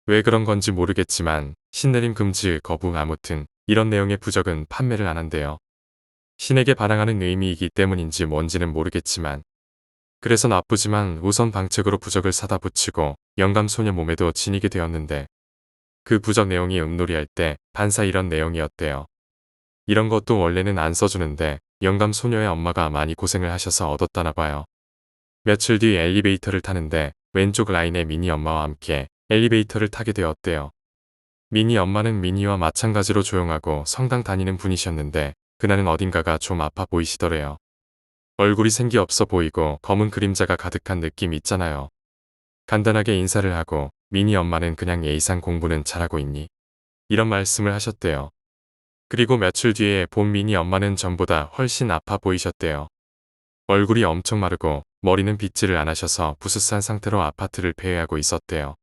왜 그런 건지 모르겠지만 신내림 금지 거부 아무튼 이런 내용의 부적은 판매를 안 한대요. 신에게 반항하는 의미이기 때문인지 뭔지는 모르겠지만 그래서 나쁘지만 우선 방책으로 부적을 사다 붙이고 영감 소녀 몸에도 지니게 되었는데 그 부적 내용이 윷놀이할 때 반사 이런 내용이었대요. 이런 것도 원래는 안 써주는데 영감 소녀의 엄마가 많이 고생을 하셔서 얻었다나 봐요. 며칠 뒤 엘리베이터를 타는데 왼쪽 라인의 미니 엄마와 함께 엘리베이터를 타게 되었대요. 미니 엄마는 미니와 마찬가지로 조용하고 성당 다니는 분이셨는데 그날은 어딘가가 좀 아파 보이시더래요. 얼굴이 생기 없어 보이고 검은 그림자가 가득한 느낌 있잖아요. 간단하게 인사를 하고 미니 엄마는 그냥 예의상 공부는 잘하고 있니? 이런 말씀을 하셨대요. 그리고 며칠 뒤에 본 미니 엄마는 전보다 훨씬 아파 보이셨대요. 얼굴이 엄청 마르고 머리는 빗질을 안 하셔서 부스스한 상태로 아파트를 배회하고 있었대요.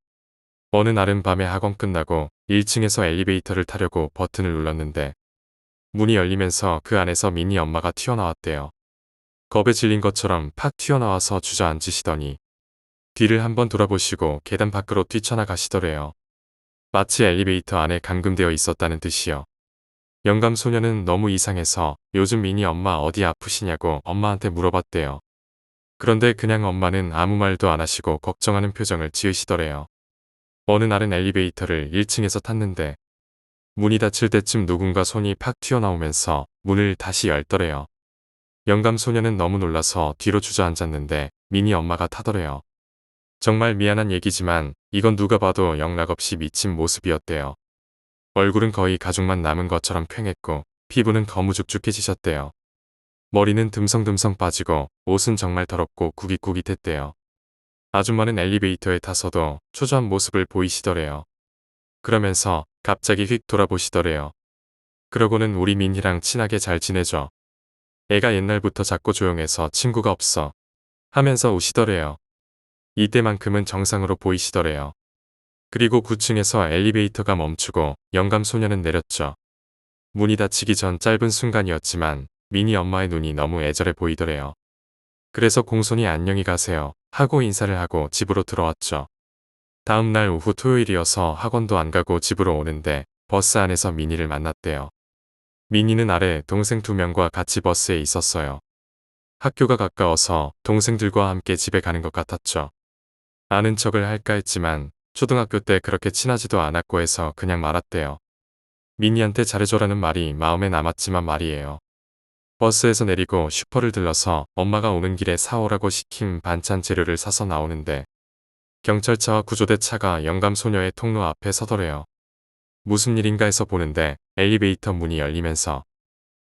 어느 날은 밤에 학원 끝나고 1층에서 엘리베이터를 타려고 버튼을 눌렀는데 문이 열리면서 그 안에서 미니 엄마가 튀어나왔대요. 겁에 질린 것처럼 팍 튀어나와서 주저앉으시더니 뒤를 한번 돌아보시고 계단 밖으로 뛰쳐나가시더래요. 마치 엘리베이터 안에 감금되어 있었다는 듯이요. 영감 소녀는 너무 이상해서 요즘 미니 엄마 어디 아프시냐고 엄마한테 물어봤대요. 그런데 그냥 엄마는 아무 말도 안 하시고 걱정하는 표정을 지으시더래요. 어느 날은 엘리베이터를 1층에서 탔는데 문이 닫힐 때쯤 누군가 손이 팍 튀어나오면서 문을 다시 열더래요. 영감 소녀는 너무 놀라서 뒤로 주저앉았는데 미니 엄마가 타더래요. 정말 미안한 얘기지만 이건 누가 봐도 영락없이 미친 모습이었대요. 얼굴은 거의 가죽만 남은 것처럼 퀭했고 피부는 거무죽죽해지셨대요. 머리는 듬성듬성 빠지고 옷은 정말 더럽고 구깃구깃했대요. 아줌마는 엘리베이터에 타서도 초조한 모습을 보이시더래요. 그러면서 갑자기 휙 돌아보시더래요. 그러고는 우리 민희랑 친하게 잘 지내죠. 애가 옛날부터 작고 조용해서 친구가 없어. 하면서 우시더래요. 이때만큼은 정상으로 보이시더래요. 그리고 9층에서 엘리베이터가 멈추고 영감 소녀는 내렸죠. 문이 닫히기 전 짧은 순간이었지만 미니 엄마의 눈이 너무 애절해 보이더래요. 그래서 공손히 안녕히 가세요 하고 인사를 하고 집으로 들어왔죠. 다음 날 오후 토요일이어서 학원도 안 가고 집으로 오는데 버스 안에서 미니를 만났대요. 미니는 아래 동생 2명과 같이 버스에 있었어요. 학교가 가까워서 동생들과 함께 집에 가는 것 같았죠. 아는 척을 할까 했지만 초등학교 때 그렇게 친하지도 않았고 해서 그냥 말았대요. 미니한테 잘해줘라는 말이 마음에 남았지만 말이에요. 버스에서 내리고 슈퍼를 들러서 엄마가 오는 길에 사오라고 시킨 반찬 재료를 사서 나오는데 경찰차와 구조대 차가 영감 소녀의 통로 앞에 서더래요. 무슨 일인가 해서 보는데 엘리베이터 문이 열리면서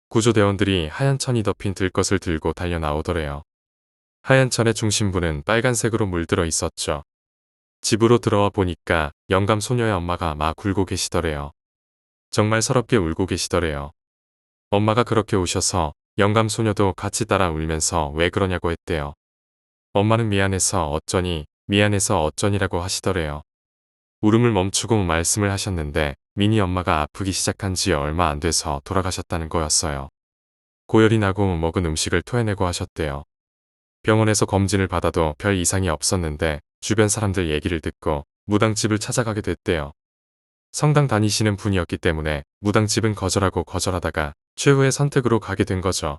구조대원들이 하얀 천이 덮인 들것을 들고 달려 나오더래요. 하얀 천의 중심부는 빨간색으로 물들어 있었죠. 집으로 들어와 보니까 영감 소녀의 엄마가 막 울고 계시더래요. 정말 서럽게 울고 계시더래요. 엄마가 그렇게 우셔서 영감 소녀도 같이 따라 울면서 왜 그러냐고 했대요. 엄마는 미안해서 어쩌니 미안해서 어쩌니라고 하시더래요. 울음을 멈추고 말씀을 하셨는데 미니 엄마가 아프기 시작한 지 얼마 안 돼서 돌아가셨다는 거였어요. 고열이 나고 먹은 음식을 토해내고 하셨대요. 병원에서 검진을 받아도 별 이상이 없었는데 주변 사람들 얘기를 듣고 무당집을 찾아가게 됐대요. 성당 다니시는 분이었기 때문에 무당집은 거절하다가 최후의 선택으로 가게 된 거죠.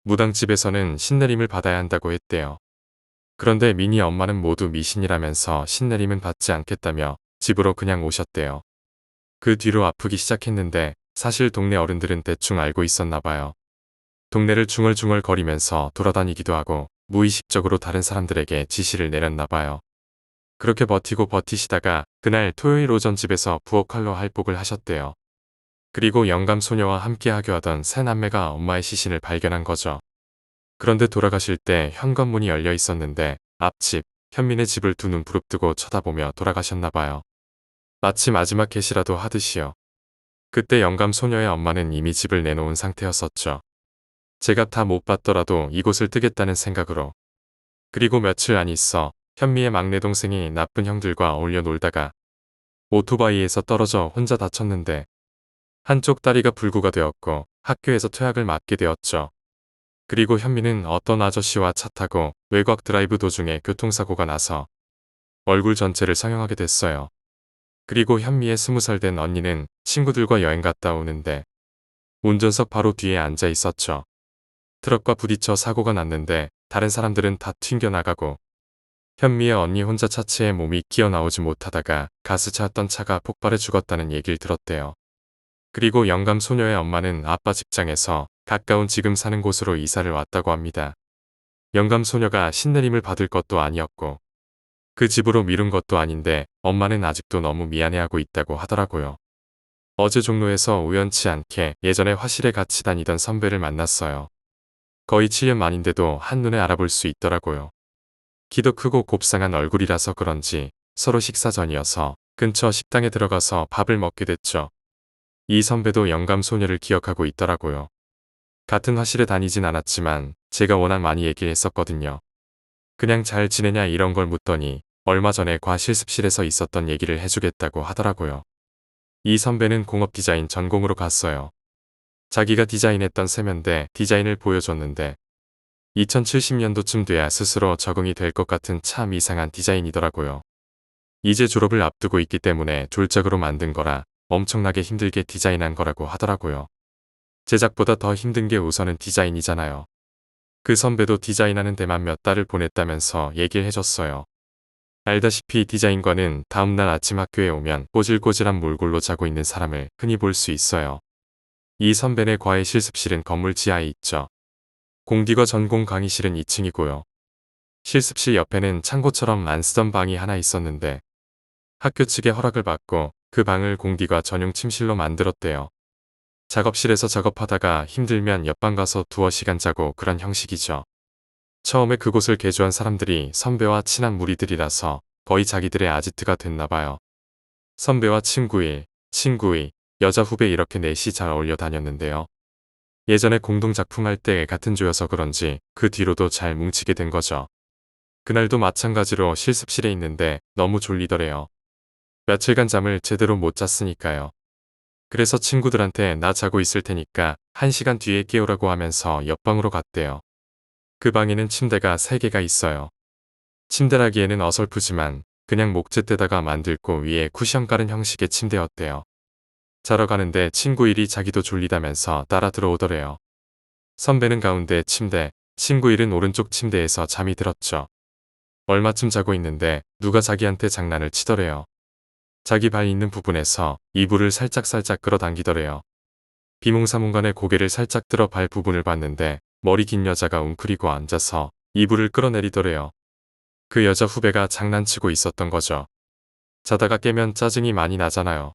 무당집에서는 신내림을 받아야 한다고 했대요. 그런데 미니 엄마는 모두 미신이라면서 신내림은 받지 않겠다며 집으로 그냥 오셨대요. 그 뒤로 아프기 시작했는데 사실 동네 어른들은 대충 알고 있었나 봐요. 동네를 중얼중얼 거리면서 돌아다니기도 하고 무의식적으로 다른 사람들에게 지시를 내렸나 봐요. 그렇게 버티시다가 그날 토요일 오전 집에서 부엌 칼로 할복을 하셨대요. 그리고 영감 소녀와 함께 하교하던 세 남매가 엄마의 시신을 발견한 거죠. 그런데 돌아가실 때 현관문이 열려 있었는데 앞집, 현민의 집을 두 눈 부릅뜨고 쳐다보며 돌아가셨나 봐요. 마치 마지막 계시라도 하듯이요. 그때 영감 소녀의 엄마는 이미 집을 내놓은 상태였었죠. 제가 다 못 봤더라도 이곳을 뜨겠다는 생각으로. 그리고 며칠 안 있어 현미의 막내 동생이 나쁜 형들과 어울려 놀다가 오토바이에서 떨어져 혼자 다쳤는데 한쪽 다리가 불구가 되었고 학교에서 퇴학을 맞게 되었죠. 그리고 현미는 어떤 아저씨와 차 타고 외곽 드라이브 도중에 교통사고가 나서 얼굴 전체를 상영하게 됐어요. 그리고 현미의 20살 된 언니는 친구들과 여행 갔다 오는데 운전석 바로 뒤에 앉아 있었죠. 트럭과 부딪혀 사고가 났는데 다른 사람들은 다 튕겨나가고 현미의 언니 혼자 차체에 몸이 끼어 나오지 못하다가 가스 찼던 차가 폭발해 죽었다는 얘기를 들었대요. 그리고 영감 소녀의 엄마는 아빠 직장에서 가까운 지금 사는 곳으로 이사를 왔다고 합니다. 영감 소녀가 신내림을 받을 것도 아니었고 그 집으로 미룬 것도 아닌데 엄마는 아직도 너무 미안해하고 있다고 하더라고요. 어제 종로에서 우연치 않게 예전에 화실에 같이 다니던 선배를 만났어요. 거의 7년 만인데도 한눈에 알아볼 수 있더라고요. 키도 크고 곱상한 얼굴이라서 그런지 서로 식사 전이어서 근처 식당에 들어가서 밥을 먹게 됐죠. 이 선배도 영감 소녀를 기억하고 있더라고요. 같은 화실에 다니진 않았지만 제가 워낙 많이 얘기를 했었거든요. 그냥 잘 지내냐 이런 걸 묻더니 얼마 전에 과실습실에서 있었던 얘기를 해주겠다고 하더라고요. 이 선배는 공업 디자인 전공으로 갔어요. 자기가 디자인했던 세면대 디자인을 보여줬는데 2070년도쯤 돼야 스스로 적응이 될 것 같은 참 이상한 디자인이더라고요. 이제 졸업을 앞두고 있기 때문에 졸작으로 만든 거라 엄청나게 힘들게 디자인한 거라고 하더라고요. 제작보다 더 힘든 게 우선은 디자인이잖아요. 그 선배도 디자인하는 데만 몇 달을 보냈다면서 얘기를 해줬어요. 알다시피 디자인과는 다음날 아침 학교에 오면 꼬질꼬질한 몰골로 자고 있는 사람을 흔히 볼 수 있어요. 이 선배네 과외 실습실은 건물 지하에 있죠. 공디과 전공 강의실은 2층이고요. 실습실 옆에는 창고처럼 안 쓰던 방이 하나 있었는데 학교 측의 허락을 받고 그 방을 공디가 전용 침실로 만들었대요. 작업실에서 작업하다가 힘들면 옆방 가서 두어 시간 자고 그런 형식이죠. 처음에 그곳을 개조한 사람들이 선배와 친한 무리들이라서 거의 자기들의 아지트가 됐나봐요. 선배와 친구일, 친구의, 여자 후배 이렇게 넷이 잘 어울려 다녔는데요. 예전에 공동작품 할 때 같은 조여서 그런지 그 뒤로도 잘 뭉치게 된 거죠. 그날도 마찬가지로 실습실에 있는데 너무 졸리더래요. 며칠간 잠을 제대로 못 잤으니까요. 그래서 친구들한테 나 자고 있을 테니까 1시간 뒤에 깨우라고 하면서 옆방으로 갔대요. 그 방에는 침대가 3개가 있어요. 침대라기에는 어설프지만 그냥 목재대다가 만들고 위에 쿠션 깔은 형식의 침대였대요. 자러 가는데 친구 일이 자기도 졸리다면서 따라 들어오더래요. 선배는 가운데 침대, 친구 일은 오른쪽 침대에서 잠이 들었죠. 얼마쯤 자고 있는데 누가 자기한테 장난을 치더래요. 자기 발 있는 부분에서 이불을 살짝살짝 끌어당기더래요. 비몽사몽간에 고개를 살짝 들어 발 부분을 봤는데 머리 긴 여자가 웅크리고 앉아서 이불을 끌어내리더래요. 그 여자 후배가 장난치고 있었던 거죠. 자다가 깨면 짜증이 많이 나잖아요.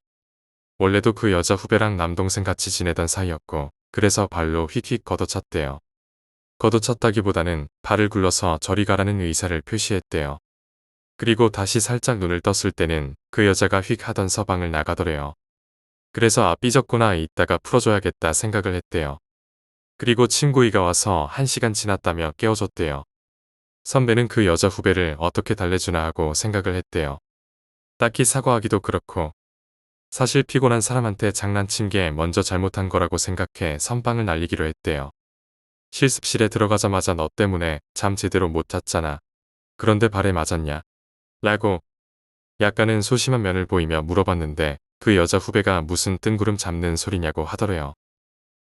원래도 그 여자 후배랑 남동생 같이 지내던 사이였고 그래서 발로 휙휙 걷어찼대요. 걷어찼다기보다는 발을 굴러서 저리 가라는 의사를 표시했대요. 그리고 다시 살짝 눈을 떴을 때는 그 여자가 휙 하던 서방을 나가더래요. 그래서 아 삐졌구나 이따가 풀어줘야겠다 생각을 했대요. 그리고 친구이가 와서 1시간 지났다며 깨워줬대요. 선배는 그 여자 후배를 어떻게 달래주나 하고 생각을 했대요. 딱히 사과하기도 그렇고 사실 피곤한 사람한테 장난친 게 먼저 잘못한 거라고 생각해 선빵을 날리기로 했대요. 실습실에 들어가자마자 너 때문에 잠 제대로 못 잤잖아. 그런데 발에 맞았냐? 라고 약간은 소심한 면을 보이며 물어봤는데 그 여자 후배가 무슨 뜬구름 잡는 소리냐고 하더래요.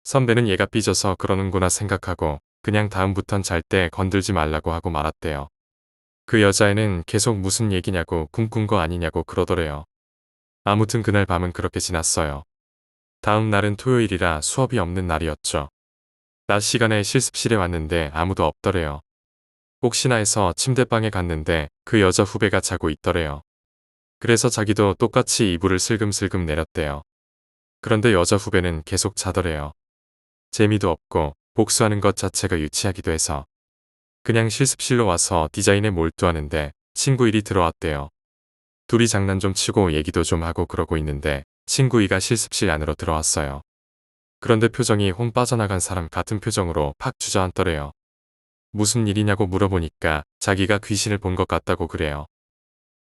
선배는 얘가 삐져서 그러는구나 생각하고 그냥 다음부턴 잘 때 건들지 말라고 하고 말았대요. 그 여자애는 계속 무슨 얘기냐고 꿈꾼 거 아니냐고 그러더래요. 아무튼 그날 밤은 그렇게 지났어요. 다음 날은 토요일이라 수업이 없는 날이었죠. 낮 시간에 실습실에 왔는데 아무도 없더래요. 혹시나 해서 침대방에 갔는데 그 여자 후배가 자고 있더래요. 그래서 자기도 똑같이 이불을 슬금슬금 내렸대요. 그런데 여자 후배는 계속 자더래요. 재미도 없고 복수하는 것 자체가 유치하기도 해서 그냥 실습실로 와서 디자인에 몰두하는데 친구 일이 들어왔대요. 둘이 장난 좀 치고 얘기도 좀 하고 그러고 있는데 친구 이가 실습실 안으로 들어왔어요. 그런데 표정이 혼 빠져나간 사람 같은 표정으로 팍 주저앉더래요. 무슨 일이냐고 물어보니까 자기가 귀신을 본 것 같다고 그래요.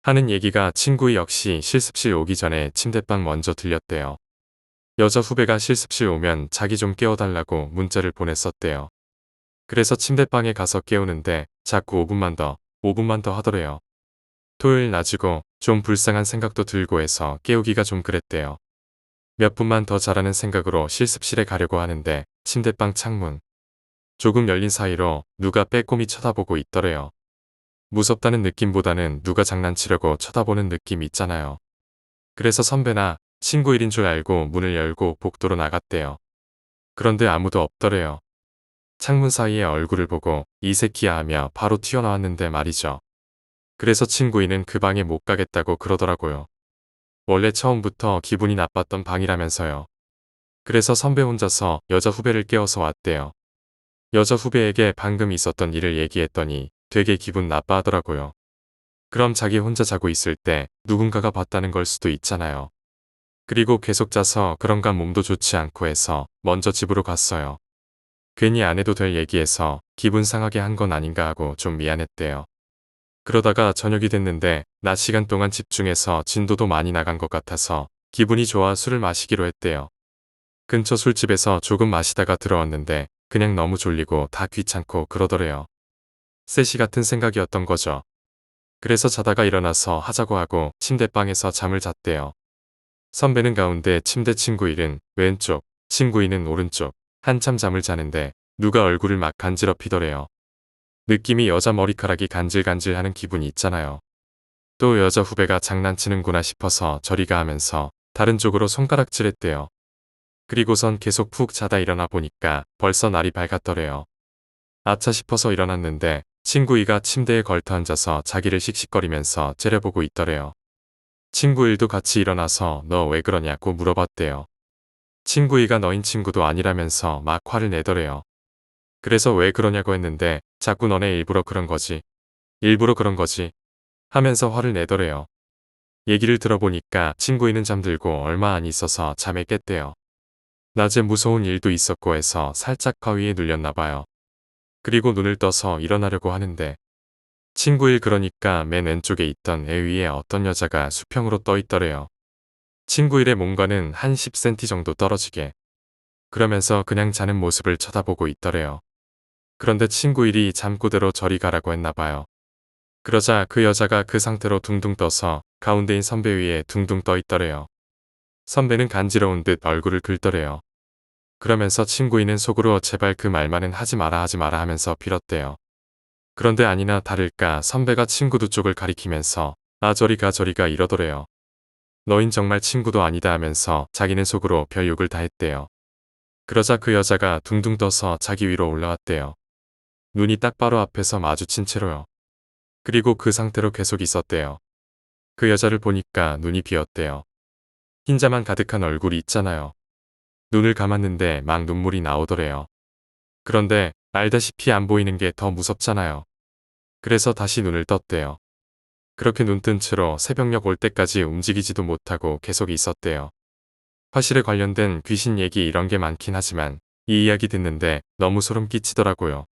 하는 얘기가 친구 역시 실습실 오기 전에 침대방 먼저 들렸대요. 여자 후배가 실습실 오면 자기 좀 깨워달라고 문자를 보냈었대요. 그래서 침대방에 가서 깨우는데 자꾸 5분만 더 하더래요. 토요일 낮이고 좀 불쌍한 생각도 들고 해서 깨우기가 좀 그랬대요. 몇 분만 더 자라는 생각으로 실습실에 가려고 하는데 침대방 창문 조금 열린 사이로 누가 빼꼼히 쳐다보고 있더래요. 무섭다는 느낌보다는 누가 장난치려고 쳐다보는 느낌 있잖아요. 그래서 선배나 친구 일인 줄 알고 문을 열고 복도로 나갔대요. 그런데 아무도 없더래요. 창문 사이에 얼굴을 보고 이 새끼야 하며 바로 튀어나왔는데 말이죠. 그래서 친구이는 그 방에 못 가겠다고 그러더라고요. 원래 처음부터 기분이 나빴던 방이라면서요. 그래서 선배 혼자서 여자 후배를 깨워서 왔대요. 여자 후배에게 방금 있었던 일을 얘기했더니 되게 기분 나빠하더라고요. 그럼 자기 혼자 자고 있을 때 누군가가 봤다는 걸 수도 있잖아요. 그리고 계속 자서 그런가 몸도 좋지 않고 해서 먼저 집으로 갔어요. 괜히 안 해도 될 얘기해서 기분 상하게 한 건 아닌가 하고 좀 미안했대요. 그러다가 저녁이 됐는데 낮 시간 동안 집중해서 진도도 많이 나간 것 같아서 기분이 좋아 술을 마시기로 했대요. 근처 술집에서 조금 마시다가 들어왔는데 그냥 너무 졸리고 다 귀찮고 그러더래요. 셋이 같은 생각이었던 거죠. 그래서 자다가 일어나서 하자고 하고 침대방에서 잠을 잤대요. 선배는 가운데 침대 친구 일은 왼쪽, 친구 이는 오른쪽. 한참 잠을 자는데 누가 얼굴을 막 간지럽히더래요. 느낌이 여자 머리카락이 간질간질하는 기분이 있잖아요. 또 여자 후배가 장난치는구나 싶어서 저리가 하면서 다른 쪽으로 손가락질했대요. 그리고선 계속 푹 자다 일어나 보니까 벌써 날이 밝았더래요. 아차 싶어서 일어났는데 친구 이가 침대에 걸터 앉아서 자기를 씩씩거리면서 째려보고 있더래요. 친구 일도 같이 일어나서 너 왜 그러냐고 물어봤대요. 친구 이가 너인 친구도 아니라면서 막 화를 내더래요. 그래서 왜 그러냐고 했는데 자꾸 너네 일부러 그런 거지. 일부러 그런 거지. 하면서 화를 내더래요. 얘기를 들어보니까 친구이는 잠들고 얼마 안 있어서 잠에 깼대요. 낮에 무서운 일도 있었고 해서 살짝 가위에 눌렸나 봐요. 그리고 눈을 떠서 일어나려고 하는데 친구 일 그러니까 맨 왼쪽에 있던 애 위에 어떤 여자가 수평으로 떠 있더래요. 친구 일의 몸과는 한 10cm 정도 떨어지게. 그러면서 그냥 자는 모습을 쳐다보고 있더래요. 그런데 친구 일이 잠꼬대로 저리 가라고 했나 봐요. 그러자 그 여자가 그 상태로 둥둥 떠서 가운데인 선배 위에 둥둥 떠 있더래요. 선배는 간지러운 듯 얼굴을 긁더래요. 그러면서 친구이는 속으로 제발 그 말만은 하지 마라 하면서 빌었대요. 그런데 아니나 다를까 선배가 친구 두 쪽을 가리키면서 아 저리가 이러더래요. 너인 정말 친구도 아니다 하면서 자기는 속으로 별 욕을 다 했대요. 그러자 그 여자가 둥둥 떠서 자기 위로 올라왔대요. 눈이 딱 바로 앞에서 마주친 채로요. 그리고 그 상태로 계속 있었대요. 그 여자를 보니까 눈이 비었대요. 흰자만 가득한 얼굴이 있잖아요. 눈을 감았는데 막 눈물이 나오더래요. 그런데 알다시피 안 보이는 게 더 무섭잖아요. 그래서 다시 눈을 떴대요. 그렇게 눈 뜬 채로 새벽녘 올 때까지 움직이지도 못하고 계속 있었대요. 화실에 관련된 귀신 얘기 이런 게 많긴 하지만 이 이야기 듣는데 너무 소름 끼치더라고요.